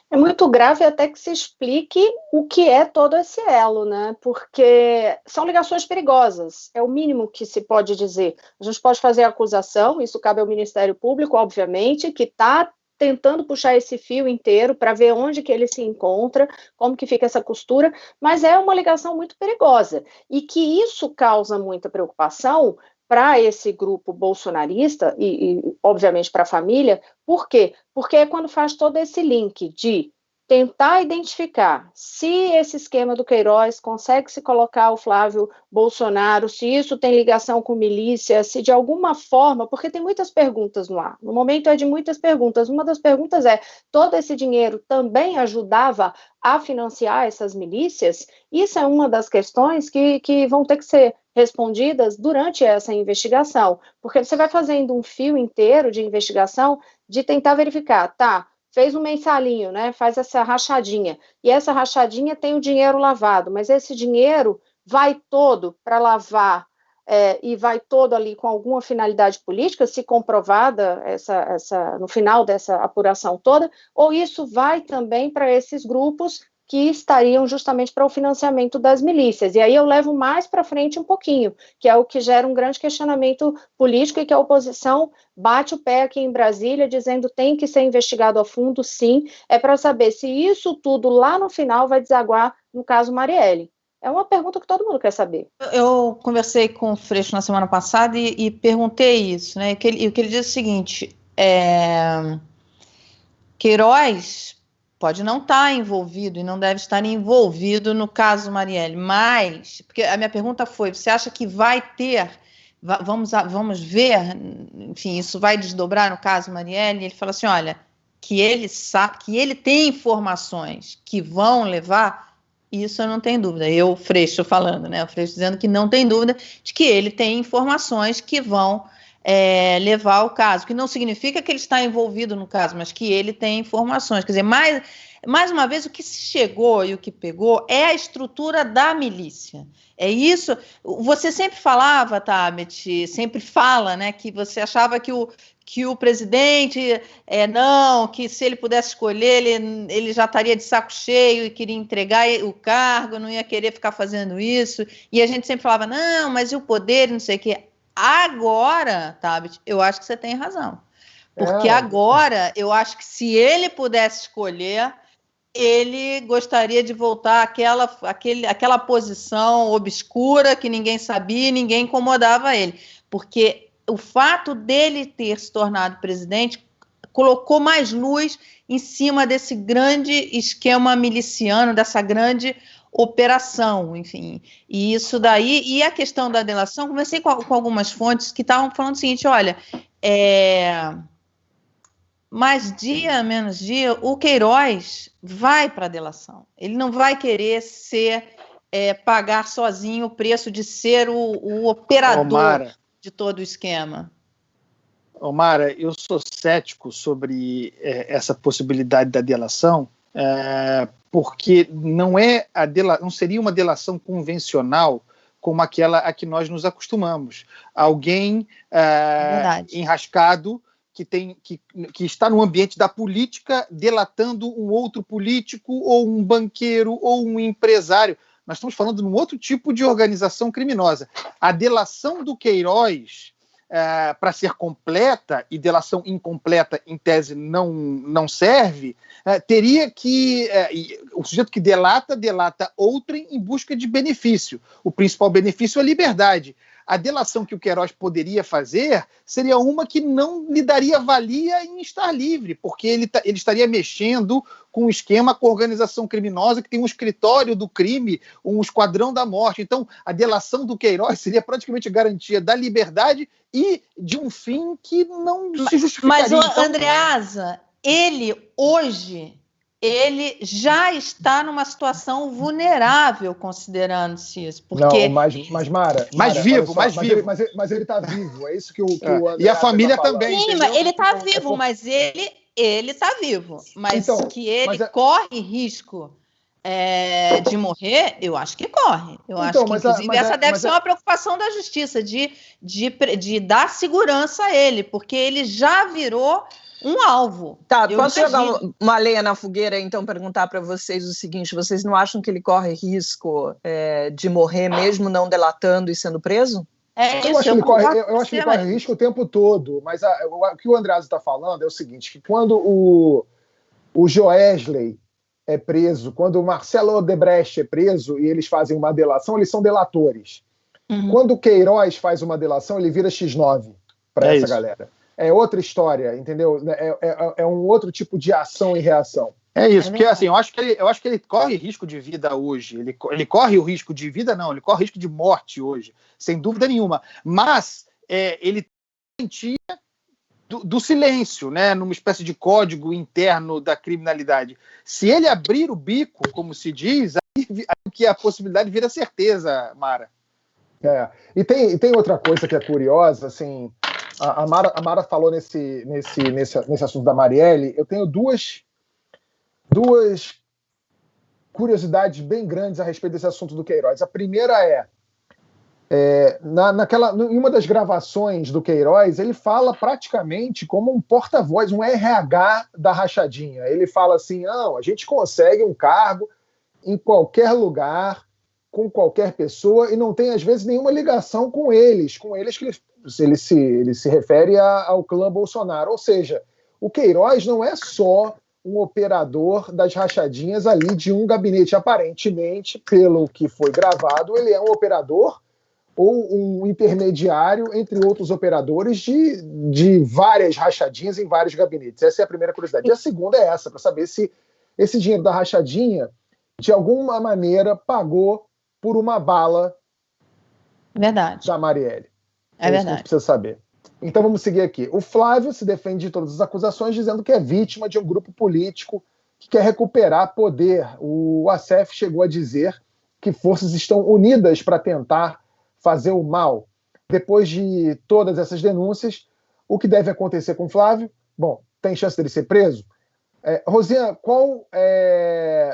É muito grave até que se explique o que é todo esse elo, né? Porque são ligações perigosas, é o mínimo que se pode dizer. A gente pode fazer a acusação, isso cabe ao Ministério Público, obviamente, que está tentando puxar esse fio inteiro para ver onde que ele se encontra, como que fica essa costura, mas é uma ligação muito perigosa, e que isso causa muita preocupação para esse grupo bolsonarista e obviamente, para a família. Por quê? Porque é quando faz todo esse link de tentar identificar se esse esquema do Queiroz consegue se colocar o Flávio Bolsonaro, se isso tem ligação com milícia, se de alguma forma, porque tem muitas perguntas no ar. No momento é de muitas perguntas. Uma das perguntas é, todo esse dinheiro também ajudava a financiar essas milícias? Isso é uma das questões que vão ter que ser respondidas durante essa investigação, porque você vai fazendo um fio inteiro de investigação de tentar verificar, tá, fez um mensalinho, né, faz essa rachadinha, e essa rachadinha tem o dinheiro lavado, mas esse dinheiro vai todo para lavar e vai todo ali com alguma finalidade política, se comprovada no final dessa apuração toda, ou isso vai também para esses grupos que estariam justamente para o financiamento das milícias. E aí eu levo mais para frente um pouquinho, que é o que gera um grande questionamento político e que a oposição bate o pé aqui em Brasília, dizendo que tem que ser investigado a fundo, sim, é para saber se isso tudo lá no final vai desaguar no caso Marielle. É uma pergunta que todo mundo quer saber. Eu conversei com o Freixo na semana passada e perguntei isso, né? E o que ele disse é o seguinte, Queiroz pode não estar envolvido e não deve estar envolvido no caso Marielle, mas, porque a minha pergunta foi, você acha que vai ter, vamos ver, enfim, isso vai desdobrar no caso Marielle? Ele fala assim, olha, que ele sabe, que ele tem informações que vão levar, isso eu não tenho dúvida, eu, Freixo, falando, né, o Freixo dizendo que não tem dúvida de que ele tem informações que vão levar ao caso, que não significa que ele está envolvido no caso, mas que ele tem informações. Quer dizer, mais uma vez, o que se chegou e o que pegou é a estrutura da milícia. É isso. Você sempre falava, Tabet, sempre fala, né, que você achava que o presidente, que se ele pudesse escolher, ele já estaria de saco cheio e queria entregar o cargo, não ia querer ficar fazendo isso. E a gente sempre falava, não, mas e o poder, não sei o quê. Agora, Tabet, eu acho que você tem razão. Porque agora, eu acho que se ele pudesse escolher, ele gostaria de voltar àquela posição obscura que ninguém sabia, ninguém incomodava ele. Porque o fato dele ter se tornado presidente colocou mais luz em cima desse grande esquema miliciano, dessa grande operação, enfim, e isso daí, e a questão da delação, conversei com algumas fontes que estavam falando o seguinte, olha, mais dia, menos dia, o Queiroz vai para a delação, ele não vai querer pagar sozinho o preço de ser o operador de todo o esquema. Mara, eu sou cético sobre essa possibilidade da delação, porque não seria uma delação convencional como aquela a que nós nos acostumamos. Alguém enrascado que está no ambiente da política delatando um outro político ou um banqueiro ou um empresário. Nós estamos falando de um outro tipo de organização criminosa. A delação do Queiroz, para ser completa, e delação incompleta, em tese, não serve, teria que... o sujeito que delata outrem em busca de benefício. O principal benefício é a liberdade. A delação que o Queiroz poderia fazer seria uma que não lhe daria valia em estar livre, porque ele estaria mexendo com um esquema, com a organização criminosa que tem um escritório do crime, um esquadrão da morte. Então, a delação do Queiroz seria praticamente garantia da liberdade e de um fim que não se justificaria. Mas, Andreasa, ele hoje... ele já está numa situação vulnerável, considerando-se isso. Porque... Não, mas Mara... Mais vivo. Mas ele está vivo, é isso que o André... E a família também, sim, entendeu? Ele está vivo, mas ele está vivo. Mas então, que ele corre risco de morrer, eu acho que corre. Eu acho que, inclusive, essa deve ser uma preocupação da justiça, de dar segurança a ele, porque ele já virou... um alvo. Tá, posso jogar uma lenha na fogueira e então perguntar para vocês o seguinte, vocês não acham que ele corre risco de morrer mesmo não delatando e sendo preso? Eu acho que ele corre risco o tempo todo, mas o que o Andreasa está falando é o seguinte, que quando o Joesley é preso, quando o Marcelo Odebrecht é preso e eles fazem uma delação, eles são delatores. Uhum. Quando o Queiroz faz uma delação, ele vira X9 para essa galera. É outra história, entendeu? É um outro tipo de ação e reação. É isso, porque assim, eu acho que ele corre risco de vida hoje. Ele corre o risco de vida, não, ele corre risco de morte hoje, sem dúvida nenhuma. Mas ele tem do silêncio, né, numa espécie de código interno da criminalidade. Se ele abrir o bico, como se diz, aí que a possibilidade vira certeza, Mara. E tem outra coisa que é curiosa, assim... A Mara falou nesse assunto da Marielle. Eu tenho duas curiosidades bem grandes a respeito desse assunto do Queiroz. A primeira em uma das gravações do Queiroz, ele fala praticamente como um porta-voz, um RH da rachadinha. Ele fala assim, não, a gente consegue um cargo em qualquer lugar, com qualquer pessoa, e não tem, às vezes, nenhuma ligação com eles que ele se refere ao clã Bolsonaro. Ou seja, o Queiroz não é só um operador das rachadinhas ali de um gabinete. Aparentemente, pelo que foi gravado, ele é um operador ou um intermediário entre outros operadores de várias rachadinhas em vários gabinetes. Essa é a primeira curiosidade. E a segunda é essa, para saber se esse dinheiro da rachadinha, de alguma maneira, pagou por uma bala Verdade. da Marielle. É verdade. Isso que a gente precisa saber. Então vamos seguir aqui. O Flávio se defende de todas as acusações, dizendo que é vítima de um grupo político que quer recuperar poder. O ASEF chegou a dizer que forças estão unidas para tentar fazer o mal. Depois de todas essas denúncias, o que deve acontecer com o Flávio? Bom, tem chance dele ser preso? Rosiane, qual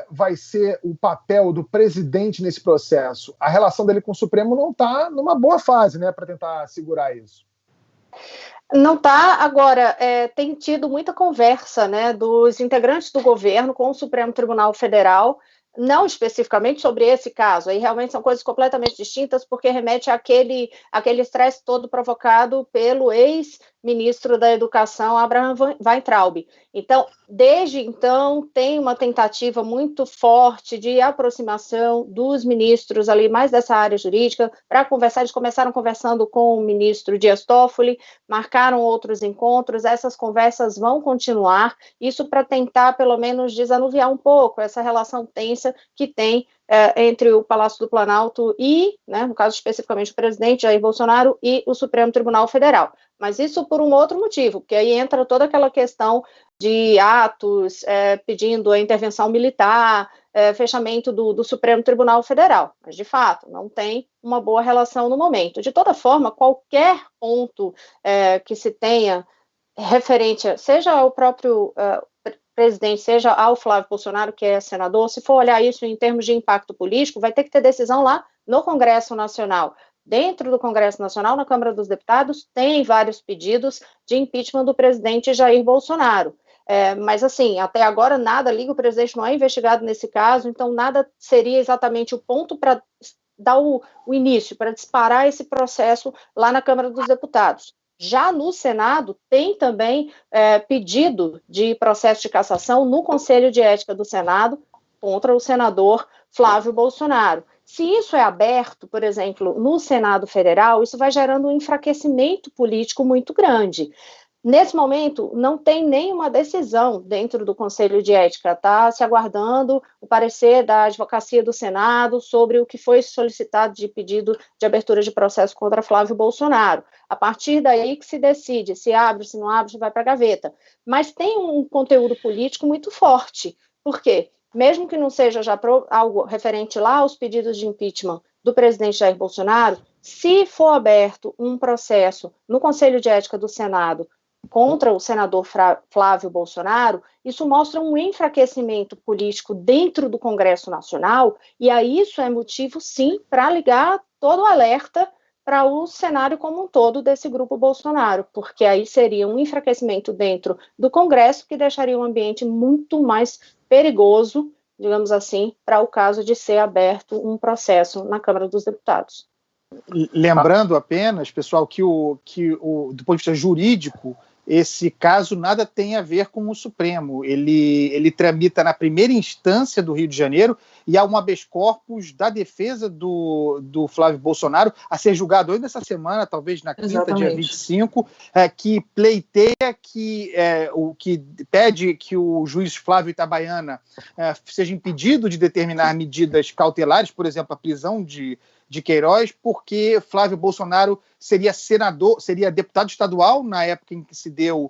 vai ser o papel do presidente nesse processo? A relação dele com o Supremo não está numa boa fase, né, para tentar segurar isso. Não está. Agora, tem tido muita conversa, né, dos integrantes do governo com o Supremo Tribunal Federal, não especificamente sobre esse caso, aí realmente são coisas completamente distintas, porque remete àquele estresse todo provocado pelo ex-ministro da Educação, Abraham Weintraub. Então, desde então, tem uma tentativa muito forte de aproximação dos ministros ali, mais dessa área jurídica, para conversar. Eles começaram conversando com o ministro Dias Toffoli, marcaram outros encontros, essas conversas vão continuar, isso para tentar, pelo menos, desanuviar um pouco essa relação tensa que tem entre o Palácio do Planalto e, né, no caso especificamente o presidente Jair Bolsonaro e o Supremo Tribunal Federal. Mas isso por um outro motivo, porque aí entra toda aquela questão de atos pedindo a intervenção militar, fechamento do Supremo Tribunal Federal. Mas, de fato, não tem uma boa relação no momento. De toda forma, qualquer ponto que se tenha referente, seja ao próprio presidente, seja ao Flávio Bolsonaro, que é senador, se for olhar isso em termos de impacto político, vai ter que ter decisão lá no Congresso Nacional. Dentro do Congresso Nacional, na Câmara dos Deputados, tem vários pedidos de impeachment do presidente Jair Bolsonaro. Mas, assim, até agora nada liga, o presidente não é investigado nesse caso, então nada seria exatamente o ponto para dar o início, para disparar esse processo lá na Câmara dos Deputados. Já no Senado, tem também pedido de processo de cassação no Conselho de Ética do Senado contra o senador Flávio Bolsonaro. Se isso é aberto, por exemplo, no Senado Federal, isso vai gerando um enfraquecimento político muito grande. Nesse momento, não tem nenhuma decisão dentro do Conselho de Ética, está se aguardando o parecer da Advocacia do Senado sobre o que foi solicitado de pedido de abertura de processo contra Flávio Bolsonaro. A partir daí que se decide se abre, se não abre, se vai para a gaveta. Mas tem um conteúdo político muito forte. Por quê? Mesmo que não seja já algo referente lá aos pedidos de impeachment do presidente Jair Bolsonaro, se for aberto um processo no Conselho de Ética do Senado contra o senador Flávio Bolsonaro, isso mostra um enfraquecimento político dentro do Congresso Nacional, e aí isso é motivo, sim, para ligar todo o alerta para o cenário como um todo desse grupo Bolsonaro, porque aí seria um enfraquecimento dentro do Congresso que deixaria um ambiente muito mais perigoso, digamos assim, para o caso de ser aberto um processo na Câmara dos Deputados. Lembrando apenas, pessoal, que do ponto de vista jurídico, esse caso nada tem a ver com o Supremo. Ele tramita na primeira instância do Rio de Janeiro e há um habeas corpus da defesa do Flávio Bolsonaro a ser julgado ainda essa semana, talvez na quinta, exatamente, dia 25, que pleiteia que pede que o juiz Flávio Itabaiana seja impedido de determinar medidas cautelares, por exemplo, a prisão de Queiroz, porque Flávio Bolsonaro seria deputado estadual na época em que se deram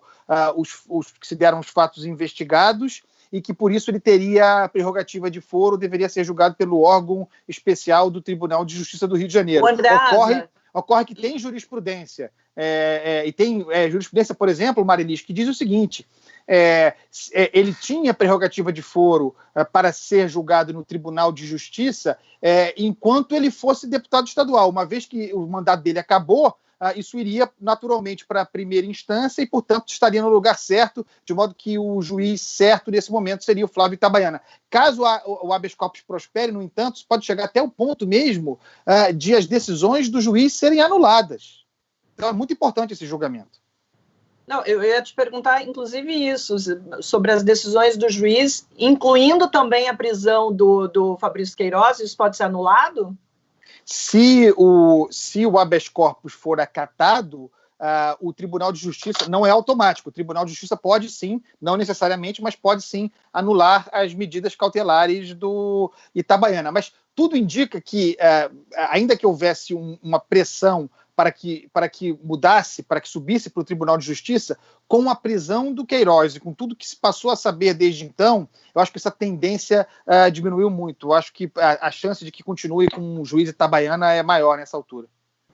os fatos investigados e que por isso ele teria a prerrogativa de foro, deveria ser julgado pelo órgão especial do Tribunal de Justiça do Rio de Janeiro. Ocorre que tem jurisprudência, e tem jurisprudência, por exemplo, Marilis, que diz o seguinte: ele tinha prerrogativa de foro para ser julgado no Tribunal de Justiça enquanto ele fosse deputado estadual. Uma vez que o mandato dele acabou, isso iria naturalmente para a primeira instância e, portanto, estaria no lugar certo, de modo que o juiz certo nesse momento seria o Flávio Itabaiana. Caso o habeas corpus prospere, no entanto, isso pode chegar até o ponto mesmo de as decisões do juiz serem anuladas. Então é muito importante esse julgamento. Não, eu ia te perguntar, inclusive, isso, sobre as decisões do juiz, incluindo também a prisão do Fabrício Queiroz, isso pode ser anulado? Se o habeas corpus for acatado, o Tribunal de Justiça não é automático. O Tribunal de Justiça pode sim, não necessariamente, mas pode sim anular as medidas cautelares do Itabaiana. Mas tudo indica que, ainda que houvesse uma pressão para que mudasse, para que subisse para o Tribunal de Justiça, com a prisão do Queiroz e com tudo que se passou a saber desde então, eu acho que essa tendência diminuiu muito. Eu acho que a chance de que continue com o juiz Itabaiana é maior nessa altura.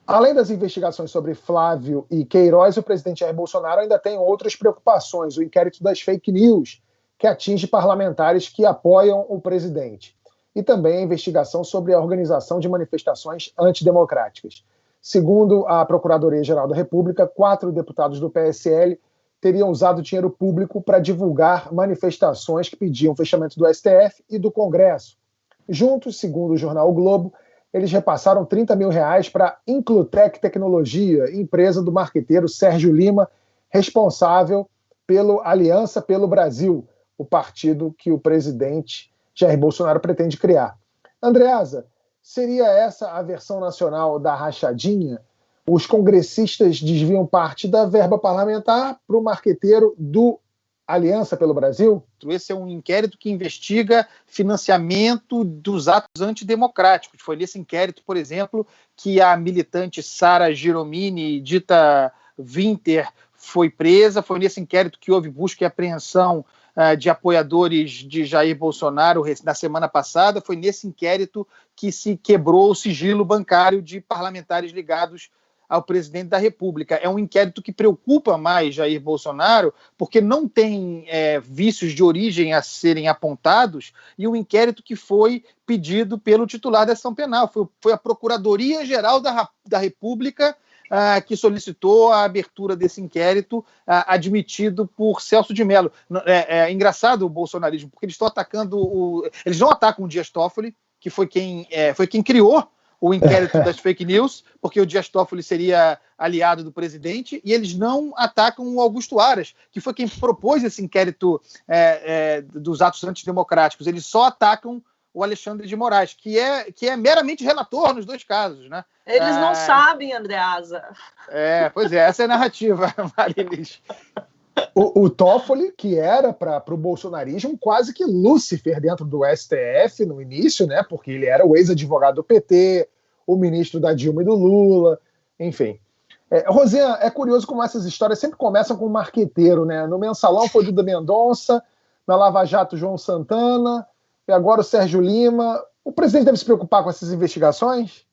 Além das investigações sobre Flávio e Queiroz, o presidente Jair Bolsonaro ainda tem outras preocupações. O inquérito das fake news, que atinge parlamentares que apoiam o presidente. E também a investigação sobre a organização de manifestações antidemocráticas. Segundo a Procuradoria-Geral da República, 4 deputados do PSL teriam usado dinheiro público para divulgar manifestações que pediam fechamento do STF e do Congresso. Juntos, segundo o jornal O Globo, eles repassaram R$30 mil para a Inclutec Tecnologia, empresa do marqueteiro Sérgio Lima, responsável pelo Aliança pelo Brasil, o partido que o presidente Jair Bolsonaro pretende criar. Andreasa, seria essa a versão nacional da rachadinha? Os congressistas desviam parte da verba parlamentar para o marqueteiro do Aliança pelo Brasil? Esse é um inquérito que investiga financiamento dos atos antidemocráticos. Foi nesse inquérito, por exemplo, que a militante Sara Giromini, dita Winter, foi presa. Foi nesse inquérito que houve busca e apreensão de apoiadores de Jair Bolsonaro na semana passada. Foi nesse inquérito que se quebrou o sigilo bancário de parlamentares ligados ao presidente da República. É um inquérito que preocupa mais Jair Bolsonaro, porque não tem vícios de origem a serem apontados, e um inquérito que foi pedido pelo titular da ação penal. Foi a Procuradoria-Geral da República que solicitou a abertura desse inquérito, admitido por Celso de Mello. É engraçado o bolsonarismo, porque eles estão atacando eles não atacam o Dias Toffoli, que foi quem criou o inquérito das fake news, porque o Dias Toffoli seria aliado do presidente, e eles não atacam o Augusto Aras, que foi quem propôs esse inquérito dos atos antidemocráticos. Eles só atacam o Alexandre de Moraes, que é meramente relator nos dois casos, né? Eles não sabem, Andreasa. Pois é, essa é a narrativa, Marilis. O Toffoli, que era para o bolsonarismo quase que Lúcifer dentro do STF no início, né? Porque ele era o ex-advogado do PT, o ministro da Dilma e do Lula, enfim. Rosiane, é curioso como essas histórias sempre começam com um marqueteiro, né? No Mensalão foi Duda Mendonça, na Lava Jato João Santana, e agora o Sérgio Lima. O presidente deve se preocupar com essas investigações?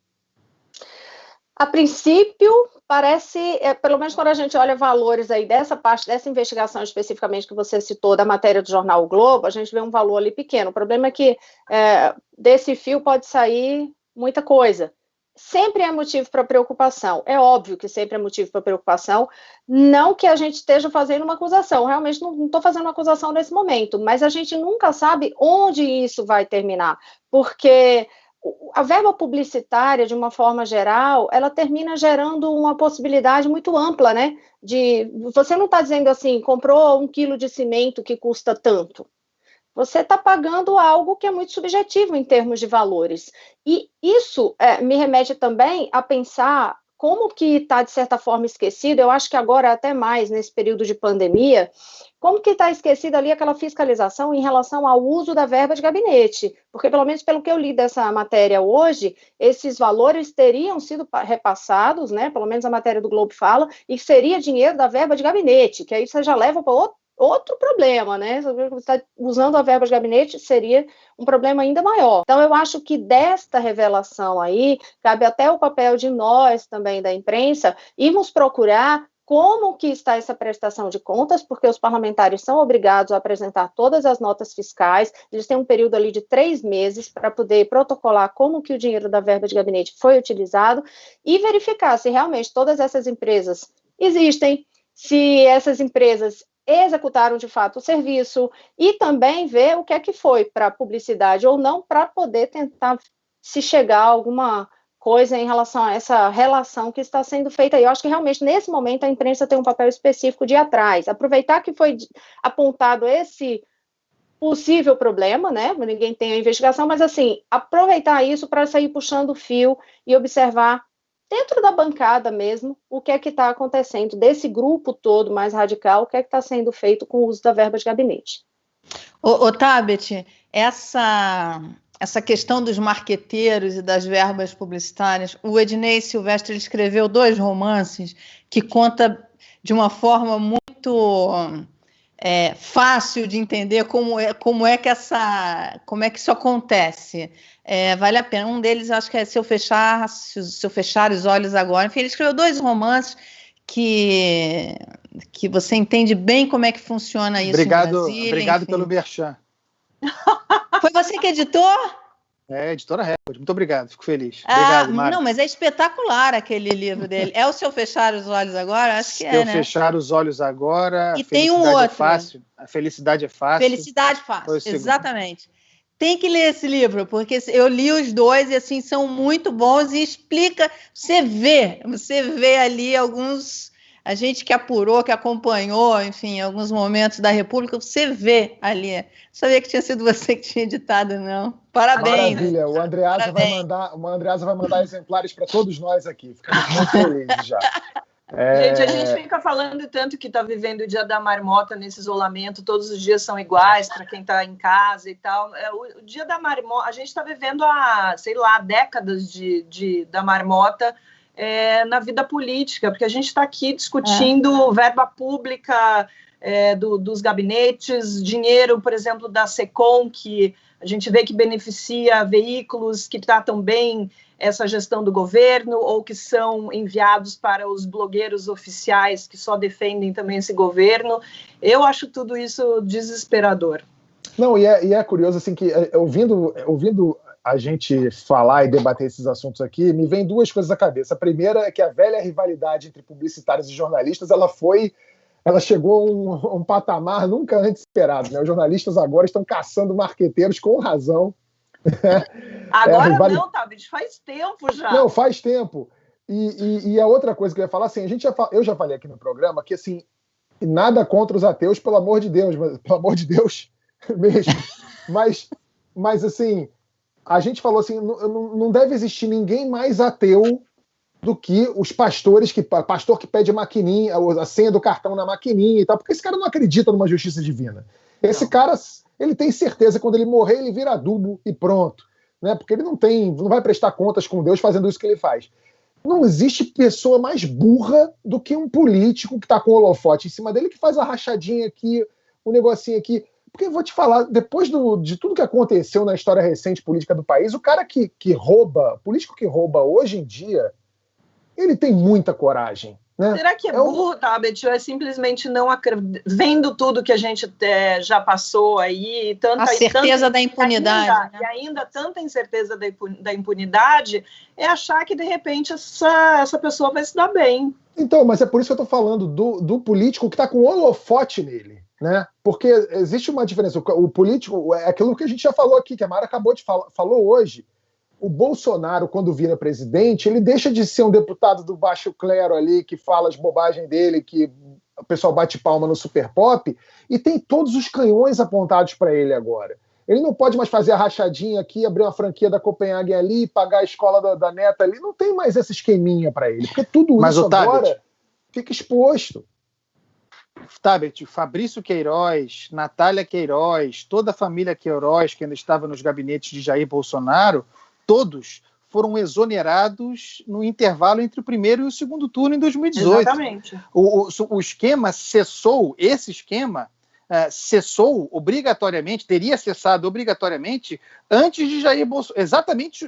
A princípio, parece, pelo menos quando a gente olha valores aí dessa parte, dessa investigação especificamente que você citou, da matéria do jornal o Globo, a gente vê um valor ali pequeno. O problema é que desse fio pode sair muita coisa. Sempre é motivo para preocupação. É óbvio que sempre é motivo para preocupação. Não que a gente esteja fazendo uma acusação. Realmente não estou fazendo uma acusação nesse momento. Mas a gente nunca sabe onde isso vai terminar. Porque a verba publicitária, de uma forma geral, ela termina gerando uma possibilidade muito ampla, né? Você não está dizendo assim, comprou 1 quilo de cimento que custa tanto. Você está pagando algo que é muito subjetivo em termos de valores. E isso me remete também a pensar como que está, de certa forma, esquecido, eu acho que agora até mais nesse período de pandemia, como que está esquecida ali aquela fiscalização em relação ao uso da verba de gabinete, porque pelo menos pelo que eu li dessa matéria hoje, esses valores teriam sido repassados, né, pelo menos a matéria do Globo fala, e seria dinheiro da verba de gabinete, que aí você já leva para outro problema, né? Você está usando a verba de gabinete, seria um problema ainda maior. Então, eu acho que desta revelação aí, cabe até o papel de nós também, da imprensa, irmos procurar como que está essa prestação de contas, porque os parlamentares são obrigados a apresentar todas as notas fiscais, eles têm um período ali de 3 meses para poder protocolar como que o dinheiro da verba de gabinete foi utilizado e verificar se realmente todas essas empresas existem, se essas empresas executaram de fato o serviço e também ver o que é que foi para publicidade ou não, para poder tentar se chegar a alguma coisa em relação a essa relação que está sendo feita. E eu acho que realmente nesse momento a imprensa tem um papel específico de ir atrás, aproveitar que foi apontado esse possível problema, né? Ninguém tem a investigação, mas assim, aproveitar isso para sair puxando o fio e observar dentro da bancada mesmo, o que é que está acontecendo, desse grupo todo mais radical, o que é que está sendo feito com o uso da verba de gabinete. Ô Tabet, essa questão dos marqueteiros e das verbas publicitárias, o Ednei Silvestre ele escreveu 2 romances que conta de uma forma muito fácil de entender como é que isso acontece. Vale a pena. Um deles, acho que é Se Eu Fechar os Olhos Agora. Enfim, ele escreveu 2 romances que você entende bem como é que funciona isso no Brasil. Obrigado pelo merchan. Foi você que editou? Editora Record. Muito obrigado, fico feliz. Obrigado, Mara. Não, mas é espetacular aquele livro dele. É o Se Eu Fechar os Olhos Agora? Acho que Se eu fechar os olhos agora, e tem um outro. Fácil. A Felicidade é Fácil. Felicidade Fácil, exatamente. Tem que ler esse livro, porque eu li os 2 e assim são muito bons e explica, você vê ali alguns, a gente que apurou, que acompanhou, enfim, alguns momentos da República, você vê ali. Não sabia que tinha sido você que tinha editado, não. Parabéns. Maravilha, o Andreasa vai mandar exemplares para todos nós aqui, ficamos muito felizes já. Gente, a gente fica falando tanto que está vivendo o Dia da Marmota nesse isolamento, todos os dias são iguais para quem está em casa e tal. O Dia da Marmota, a gente está vivendo há, décadas da marmota na vida política, porque a gente está aqui discutindo verba pública dos gabinetes, dinheiro, por exemplo, da SECOM, que a gente vê que beneficia veículos que tratam bem essa gestão do governo ou que são enviados para os blogueiros oficiais que só defendem também esse governo. Eu acho tudo isso desesperador. Não, e é curioso assim que ouvindo a gente falar e debater esses assuntos aqui, me vem 2 coisas à cabeça. A primeira é que a velha rivalidade entre publicitários e jornalistas, ela chegou a um patamar nunca antes esperado, né? Os jornalistas agora estão caçando marqueteiros com razão. Agora não, Tabet, faz tempo já. Não, faz tempo. E a outra coisa que eu ia falar, assim, eu já falei aqui no programa que, assim, nada contra os ateus, pelo amor de Deus mesmo. Mas assim, a gente falou assim, não deve existir ninguém mais ateu do que os pastores, pastor que pede maquininha, a senha do cartão na maquininha e tal, porque esse cara não acredita numa justiça divina. Esse cara, ele tem certeza que quando ele morrer, ele vira adubo e pronto, né? Porque ele não vai prestar contas com Deus fazendo isso que ele faz. Não existe pessoa mais burra do que um político que está com o holofote em cima dele, que faz a rachadinha aqui, um negocinho aqui. Porque eu vou te falar, depois de tudo que aconteceu na história recente política do país, o cara que rouba, político que rouba hoje em dia, ele tem muita coragem. Né? Será que é burro, Tabet, ou é simplesmente não vendo tudo que a gente já passou aí, a certeza da impunidade, e ainda tanta incerteza da impunidade, é achar que de repente essa pessoa vai se dar bem. Então, mas é por isso que eu estou falando do político que está com holofote nele, né? Porque existe uma diferença. O político é aquilo que a gente já falou aqui, que a Mara acabou de falou hoje. O Bolsonaro, quando vira presidente, ele deixa de ser um deputado do baixo clero ali, que fala as bobagens dele, que o pessoal bate palma no Super Pop, e tem todos os canhões apontados para ele agora. Ele não pode mais fazer a rachadinha aqui, abrir uma franquia da Copenhague ali, pagar a escola da neta ali. Não tem mais essa esqueminha para ele, porque tudo isso agora fica exposto. Tabet, Fabrício Queiroz, Natália Queiroz, toda a família Queiroz que ainda estava nos gabinetes de Jair Bolsonaro, todos foram exonerados no intervalo entre o primeiro e o segundo turno em 2018. Exatamente. O esquema cessou, esse esquema cessou obrigatoriamente, teria cessado obrigatoriamente antes de Jair Bolsonaro,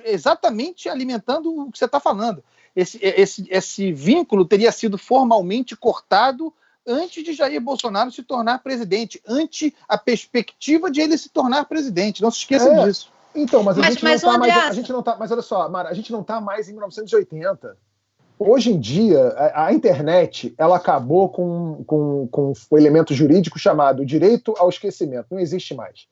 exatamente alimentando o que você está falando. Esse vínculo teria sido formalmente cortado antes de Jair Bolsonaro se tornar presidente, ante a perspectiva de ele se tornar presidente. Não se esqueça disso. Então, mas a gente não está, mas olha só, Mara, a gente não está mais em 1980. Hoje em dia, a internet, ela acabou com o elemento jurídico chamado direito ao esquecimento. Não existe mais.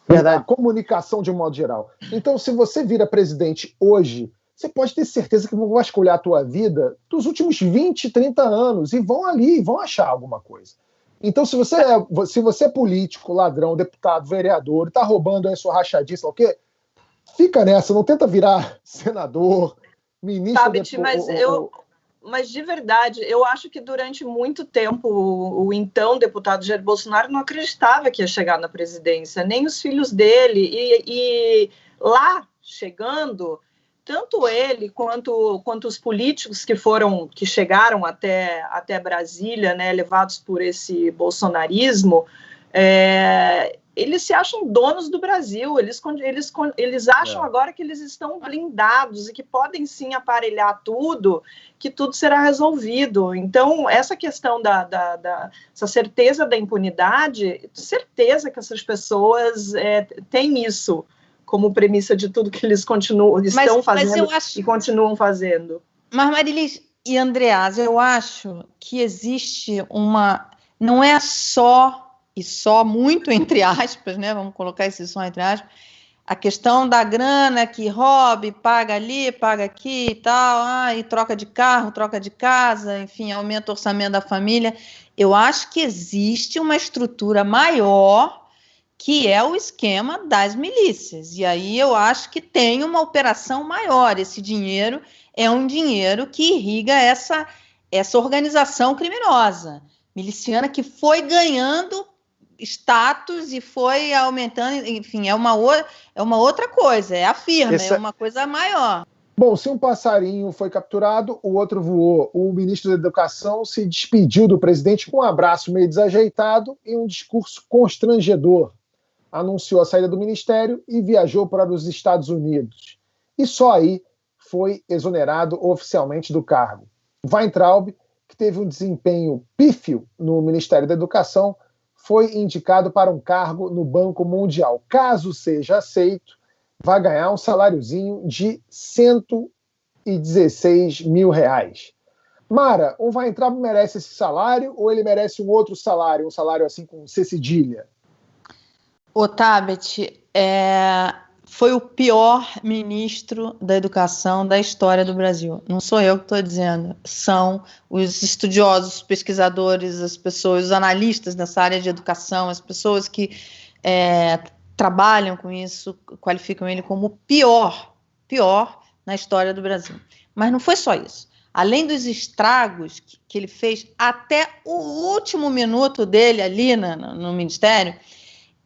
Verdade. A comunicação de um modo geral. Então, se você vira presidente hoje, você pode ter certeza que vão vasculhar a tua vida dos últimos 20, 30 anos e vão ali, vão achar alguma coisa. Então, se você é político, ladrão, deputado, vereador, está roubando aí sua rachadinha, sei lá o quê, fica nessa, não tenta virar senador, ministro... Mas de verdade, eu acho que durante muito tempo o então deputado Jair Bolsonaro não acreditava que ia chegar na presidência, nem os filhos dele, e lá chegando, tanto ele quanto os políticos que chegaram até Brasília, né, levados por esse bolsonarismo, eles se acham donos do Brasil, eles acham agora que eles estão blindados e que podem sim aparelhar tudo, que tudo será resolvido. Então, essa questão essa certeza da impunidade, certeza que essas pessoas têm isso como premissa de tudo que eles estão fazendo e continuam fazendo. Mas, Marilis e Andreasa, eu acho que existe não é só muito entre aspas, né? Vamos colocar esse som entre aspas, a questão da grana que rouba, paga ali, paga aqui e tal, e troca de carro, troca de casa, enfim, aumenta o orçamento da família. Eu acho que existe uma estrutura maior que é o esquema das milícias. E aí eu acho que tem uma operação maior. Esse dinheiro é um dinheiro que irriga essa organização criminosa miliciana que foi ganhando status e foi aumentando, enfim, é uma outra coisa, é a firma, é uma coisa maior. Bom, se um passarinho foi capturado, o outro voou. O ministro da Educação se despediu do presidente com um abraço meio desajeitado e um discurso constrangedor. Anunciou a saída do ministério e viajou para os Estados Unidos. E só aí foi exonerado oficialmente do cargo. Weintraub, que teve um desempenho pífio no Ministério da Educação, foi indicado para um cargo no Banco Mundial. Caso seja aceito, vai ganhar um saláriozinho de R$116 mil. Mara, o Weintraub merece esse salário ou ele merece um outro salário, um salário assim com C cedilha? Tabet, foi o pior ministro da educação da história do Brasil. Não sou eu que estou dizendo, são os estudiosos, os pesquisadores, as pessoas, os analistas nessa área de educação, as pessoas que trabalham com isso, qualificam ele como o pior na história do Brasil. Mas não foi só isso. Além dos estragos que ele fez até o último minuto dele ali no ministério,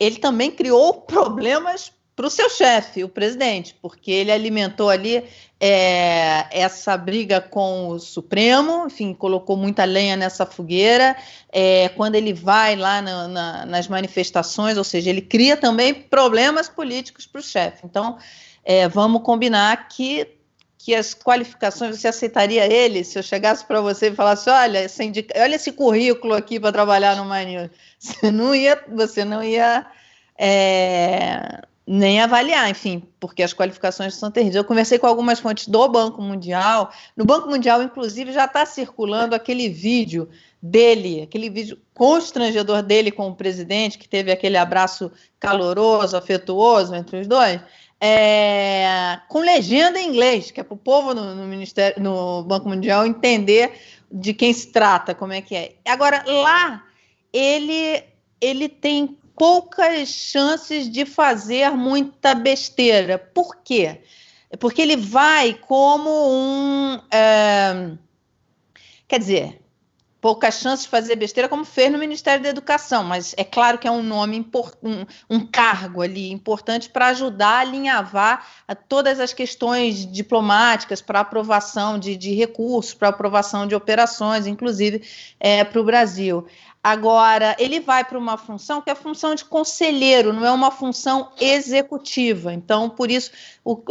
ele também criou problemas para o seu chefe, o presidente, porque ele alimentou ali essa briga com o Supremo, enfim, colocou muita lenha nessa fogueira. Quando ele vai lá nas manifestações, ou seja, ele cria também problemas políticos para o chefe. Então, vamos combinar que as qualificações, você aceitaria ele se eu chegasse para você e falasse, olha esse currículo aqui para trabalhar no MyNews? Você não ia nem avaliar, enfim, porque as qualificações são terríveis. Eu conversei com algumas fontes do Banco Mundial. No Banco Mundial, inclusive, já está circulando aquele vídeo dele, aquele vídeo constrangedor dele com o presidente, que teve aquele abraço caloroso, afetuoso entre os dois, com legenda em inglês, que é para o povo no Banco Mundial entender de quem se trata, como é que é. Agora, lá, ele tem poucas chances de fazer muita besteira. Por quê? Porque ele vai como quer dizer, poucas chances de fazer besteira, como fez no Ministério da Educação, mas é claro que é um nome, um cargo ali importante para ajudar a alinhavar todas as questões diplomáticas para aprovação de recursos, para aprovação de operações, inclusive para o Brasil. Agora, ele vai para uma função que é a função de conselheiro, não é uma função executiva. Então, por isso,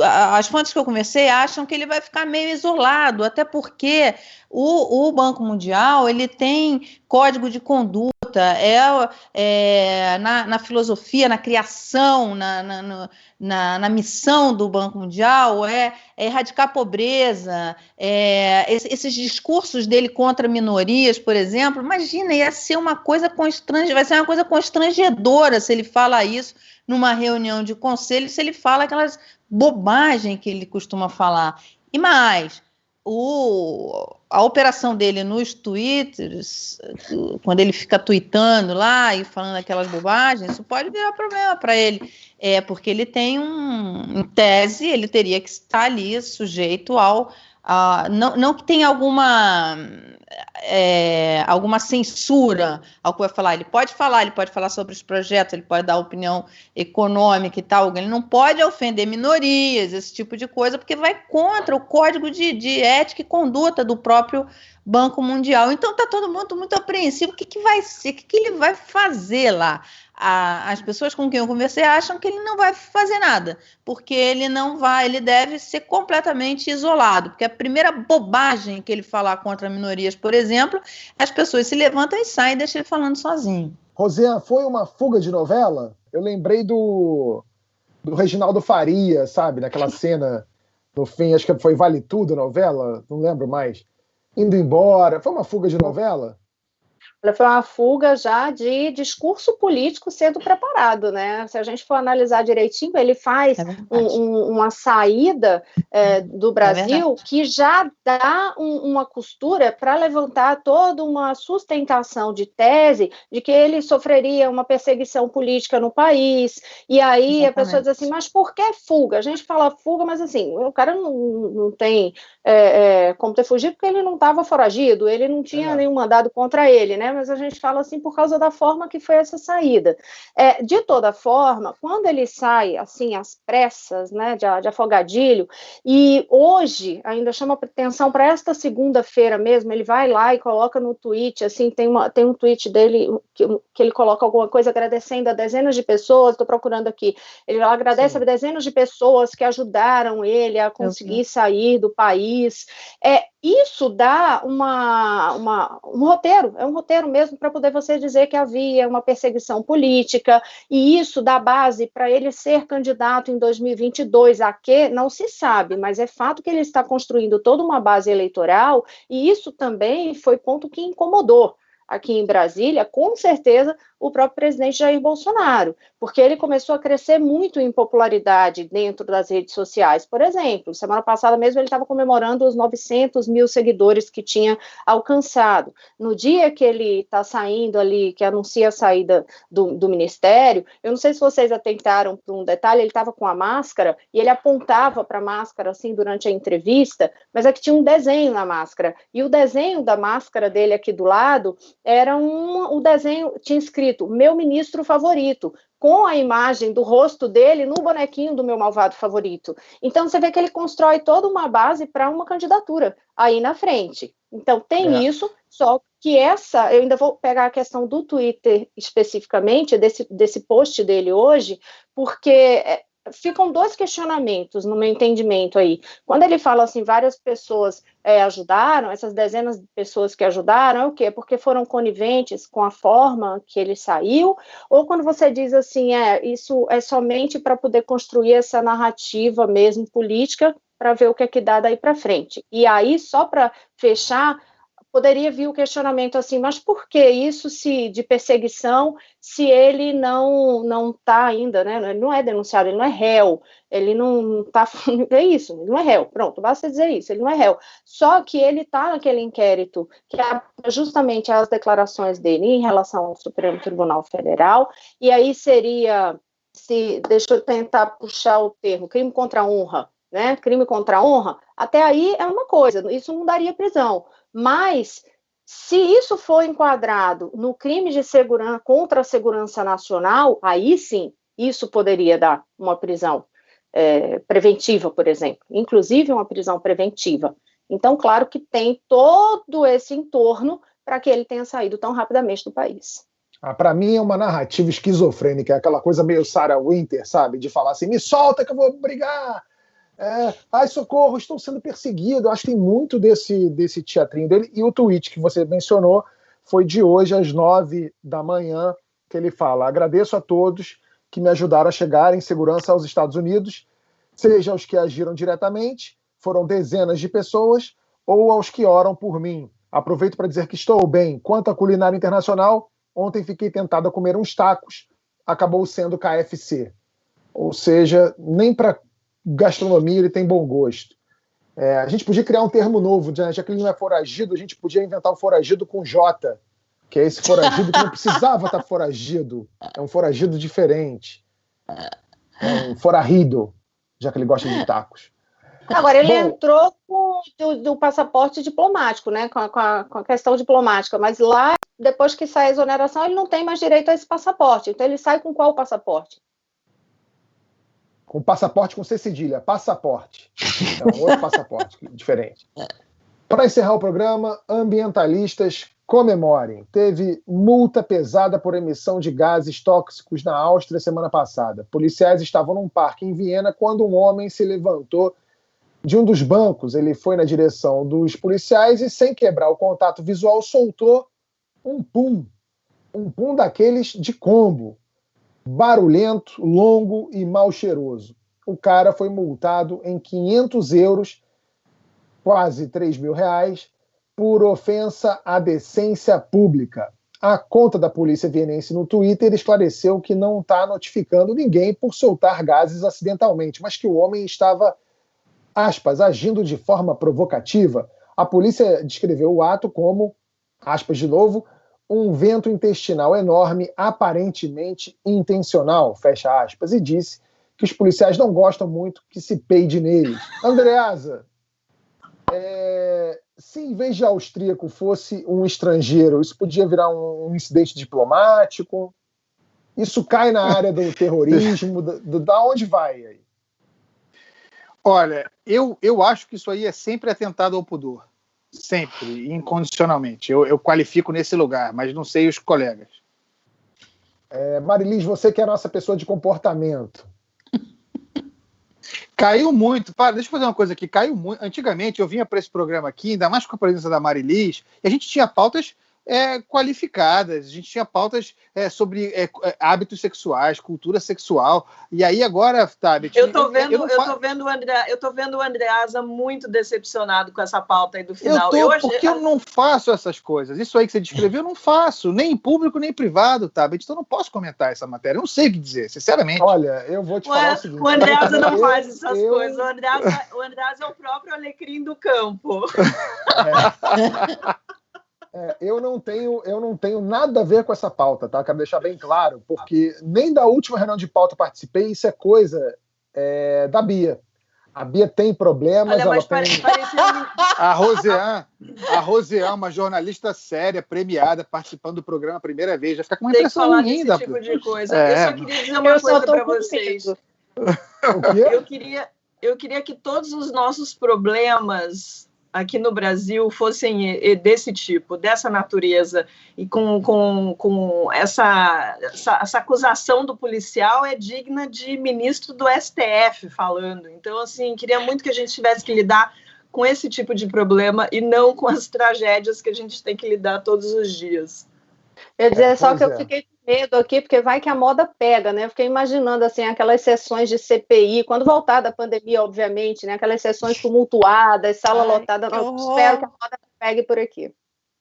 as fontes que eu conversei acham que ele vai ficar meio isolado, até porque o Banco Mundial ele tem código de conduta, na filosofia, na criação, na missão do Banco Mundial, erradicar a pobreza, esses discursos dele contra minorias, por exemplo, imagina, ia ser uma coisa vai ser uma coisa constrangedora se ele fala isso numa reunião de conselho, se ele fala aquelas bobagens que ele costuma falar. E mais, a operação dele nos twitters, quando ele fica tweetando lá e falando aquelas bobagens, isso pode virar problema para ele, porque ele tem em tese, ele teria que estar ali sujeito Não que tenha alguma censura ao que vai falar. Ele pode falar sobre os projetos, ele pode dar opinião econômica e tal. Ele não pode ofender minorias, esse tipo de coisa, porque vai contra o código de ética e conduta do próprio Banco Mundial. Então está todo mundo muito apreensivo. O que vai ser? O que ele vai fazer lá? As pessoas com quem eu conversei acham que ele não vai fazer nada, porque ele deve ser completamente isolado, porque a primeira bobagem que ele falar contra minorias, por exemplo, as pessoas se levantam e saem e deixam ele falando sozinho. Rosiane, foi uma fuga de novela? Eu lembrei do Reginaldo Faria, sabe, naquela cena no fim, acho que foi Vale Tudo a novela, não lembro mais, indo embora, foi uma fuga de novela? Foi uma fuga já de discurso político sendo preparado, né? Se a gente for analisar direitinho, ele faz uma saída do Brasil que já dá uma costura para levantar toda uma sustentação de tese de que ele sofreria uma perseguição política no país, e aí a pessoa diz assim, mas por que fuga? A gente fala fuga, mas assim, o cara não tem como ter fugido porque ele não estava foragido, ele não tinha nenhum mandado contra ele, né? Mas a gente fala assim por causa da forma que foi essa saída. De toda forma, quando ele sai assim às pressas, né, de afogadilho, e hoje ainda chama atenção para esta segunda-feira mesmo, ele vai lá e coloca no tweet, assim, tem um tweet dele que ele coloca alguma coisa agradecendo a dezenas de pessoas, estou procurando aqui, ele agradece a dezenas de pessoas que ajudaram ele a conseguir sair do país. Isso dá um roteiro, é um roteiro mesmo para poder você dizer que havia uma perseguição política, e isso dá base para ele ser candidato em 2022, a que não se sabe, mas é fato que ele está construindo toda uma base eleitoral, e isso também foi ponto que incomodou aqui em Brasília, com certeza, o próprio presidente Jair Bolsonaro, porque ele começou a crescer muito em popularidade dentro das redes sociais. Por exemplo, semana passada mesmo ele estava comemorando os 900 mil seguidores que tinha alcançado. No dia que ele está saindo ali, que anuncia a saída do ministério, eu não sei se vocês atentaram para um detalhe, ele estava com a máscara e ele apontava para a máscara assim durante a entrevista, mas é que tinha um desenho na máscara, e o desenho da máscara dele aqui do lado era o desenho, tinha escrito meu ministro favorito, com a imagem do rosto dele no bonequinho do meu malvado favorito. Então você vê que ele constrói toda uma base para uma candidatura aí na frente. Então tem isso, só que eu ainda vou pegar a questão do Twitter especificamente, desse post dele hoje, porque ficam dois questionamentos no meu entendimento aí. Quando ele fala assim, várias pessoas ajudaram, essas dezenas de pessoas que ajudaram, é o quê? Porque foram coniventes com a forma que ele saiu? Ou quando você diz assim, isso é somente para poder construir essa narrativa mesmo política, para ver o que é que dá daí para frente? E aí, só para fechar, poderia vir o questionamento assim, mas por que isso de perseguição, se ele não está ainda, né? Ele não é denunciado, ele não é réu, ele não está, é isso, ele não é réu, pronto, basta dizer isso, ele não é réu. Só que ele está naquele inquérito, que é justamente as declarações dele em relação ao Supremo Tribunal Federal, e aí seria, deixa eu tentar puxar o termo, crime contra a honra, né? Crime contra a honra, até aí é uma coisa, isso não daria prisão. Mas, se isso for enquadrado no crime de segurança contra a segurança nacional, aí sim, isso poderia dar uma prisão preventiva, por exemplo, inclusive uma prisão preventiva. Então, claro que tem todo esse entorno para que ele tenha saído tão rapidamente do país. Para mim é uma narrativa esquizofrênica, aquela coisa meio Sarah Winter, sabe? De falar assim, me solta que eu vou brigar! Ai, socorro, estou sendo perseguido. Acho que tem muito desse teatrinho dele. E o tweet que você mencionou foi de hoje, às 9 da manhã, que ele fala: agradeço a todos que me ajudaram a chegar em segurança aos Estados Unidos, seja os que agiram diretamente, foram dezenas de pessoas, ou aos que oram por mim. Aproveito para dizer que estou bem. Quanto à culinária internacional, ontem fiquei tentado a comer uns tacos, acabou sendo KFC. Ou seja, nem para gastronomia ele tem bom gosto. A gente podia criar um termo novo, né? Já que ele não é foragido, a gente podia inventar um foragido com J, que é esse foragido que não precisava estar foragido, é um foragido diferente, é um forarrido, já que ele gosta de tacos. Agora, ele entrou com do passaporte diplomático, né? Com a questão diplomática, mas lá, depois que sai a exoneração, ele não tem mais direito a esse passaporte. Então, ele sai com qual passaporte? Com passaporte com C cedilha, passaporte. Então, outro passaporte, diferente. Para encerrar o programa, ambientalistas comemorem. Teve multa pesada por emissão de gases tóxicos na Áustria semana passada. Policiais estavam num parque em Viena quando um homem se levantou de um dos bancos. Ele foi na direção dos policiais e, sem quebrar o contato visual, soltou um pum daqueles de combo. Barulhento, longo e mal cheiroso. O cara foi multado em 500 euros, quase 3 mil reais, por ofensa à decência pública. A conta da polícia vienense no Twitter esclareceu que não está notificando ninguém por soltar gases acidentalmente, mas que o homem estava, aspas, agindo de forma provocativa. A polícia descreveu o ato como, aspas de novo, um vento intestinal enorme, aparentemente intencional, fecha aspas, e disse que os policiais não gostam muito que se peide neles. Andreasa, se em vez de austríaco fosse um estrangeiro, isso podia virar um incidente diplomático? Isso cai na área do terrorismo? Da onde vai aí? Olha, eu acho que isso aí é sempre atentado ao pudor. Sempre, incondicionalmente. Eu qualifico nesse lugar, mas não sei os colegas. Marilis, você que é a nossa pessoa de comportamento. Caiu muito. Deixa eu fazer uma coisa aqui. Caiu muito. Antigamente eu vinha para esse programa aqui, ainda mais com a presença da Marilis, e a gente tinha pautas qualificadas, a gente tinha pautas sobre hábitos sexuais, cultura sexual, e aí agora, Tabet, eu tô vendo o Andreasa muito decepcionado com essa pauta aí do final. Porque eu não faço essas coisas. Isso aí que você descreveu, eu não faço, nem em público, nem em privado, Tabet, então eu não posso comentar essa matéria, eu não sei o que dizer, sinceramente. Olha, eu vou te falar o seguinte. O Andreasa não faz essas coisas, o Andreasa é o próprio alecrim do campo. Eu não tenho nada a ver com essa pauta, tá? Quero deixar bem claro, porque nem da última reunião de pauta participei, isso é coisa da Bia. A Bia tem problemas. Olha, mas A Roseanne, uma jornalista séria, premiada, participando do programa a primeira vez, já fica com uma impressão ruim desse tipo de coisa. Eu só queria dizer uma coisa para vocês. Eu queria que todos os nossos problemas aqui no Brasil fossem desse tipo, dessa natureza, e com essa acusação do policial é digna de ministro do STF falando. Então, assim, queria muito que a gente tivesse que lidar com esse tipo de problema e não com as tragédias que a gente tem que lidar todos os dias. Eu ia dizer só que eu fiquei com medo aqui, porque vai que a moda pega, né? Eu fiquei imaginando, assim, aquelas sessões de CPI, quando voltar da pandemia, obviamente, né? Aquelas sessões tumultuadas, sala lotada. Eu espero que a moda pegue por aqui.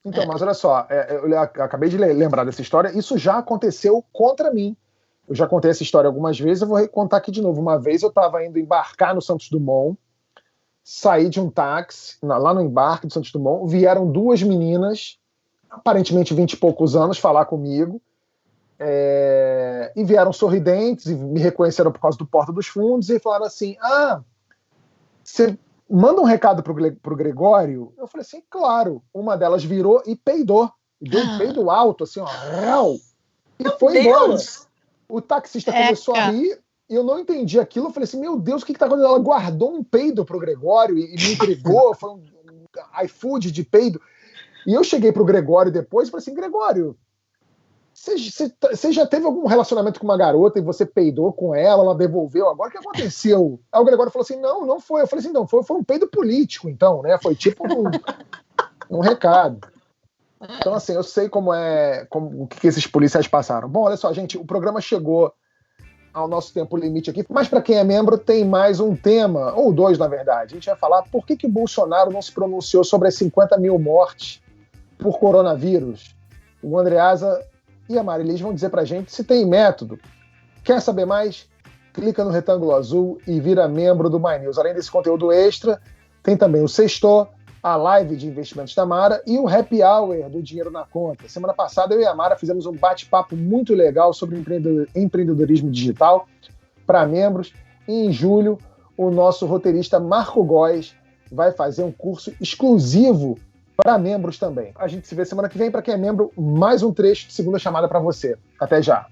Então, mas olha só, eu acabei de lembrar dessa história, isso já aconteceu contra mim. Eu já contei essa história algumas vezes, eu vou contar aqui de novo. Uma vez eu estava indo embarcar no Santos Dumont, saí de um táxi, lá no embarque do Santos Dumont, vieram duas meninas, aparentemente 20 e poucos anos, falar comigo, e vieram sorridentes, e me reconheceram por causa do Porta dos Fundos, e falaram assim, você manda um recado pro Gregório? Eu falei assim, claro. Uma delas virou e peidou, e deu um peido alto, assim, ó, e foi embora. O taxista começou a rir, e eu não entendi aquilo, eu falei assim, meu Deus, o que tá acontecendo? Ela guardou um peido pro Gregório e me entregou, foi um iFood de peido. E eu cheguei pro Gregório depois e falei assim, Gregório, você já teve algum relacionamento com uma garota e você peidou com ela devolveu, agora o que aconteceu? Aí o Gregório falou assim, não foi. Eu falei assim, não, foi um peido político, então, né? Foi tipo um recado. Então, assim, eu sei o que esses policiais passaram. Bom, olha só, gente, o programa chegou ao nosso tempo limite aqui, mas para quem é membro tem mais um tema, ou dois, na verdade. A gente vai falar por que o Bolsonaro não se pronunciou sobre as 50 mil mortes por coronavírus. O Andreasa e a Marilis vão dizer pra gente se tem método. Quer saber mais? Clica no retângulo azul e vira membro do My News. Além desse conteúdo extra, tem também o Sextor, a live de investimentos da Mara e o Happy Hour do Dinheiro na Conta. Semana passada eu e a Mara fizemos um bate-papo muito legal sobre empreendedorismo digital para membros. E em julho, o nosso roteirista Marco Góes vai fazer um curso exclusivo para membros também. A gente se vê semana que vem. Para quem é membro, mais um trecho de Segunda Chamada para você. Até já!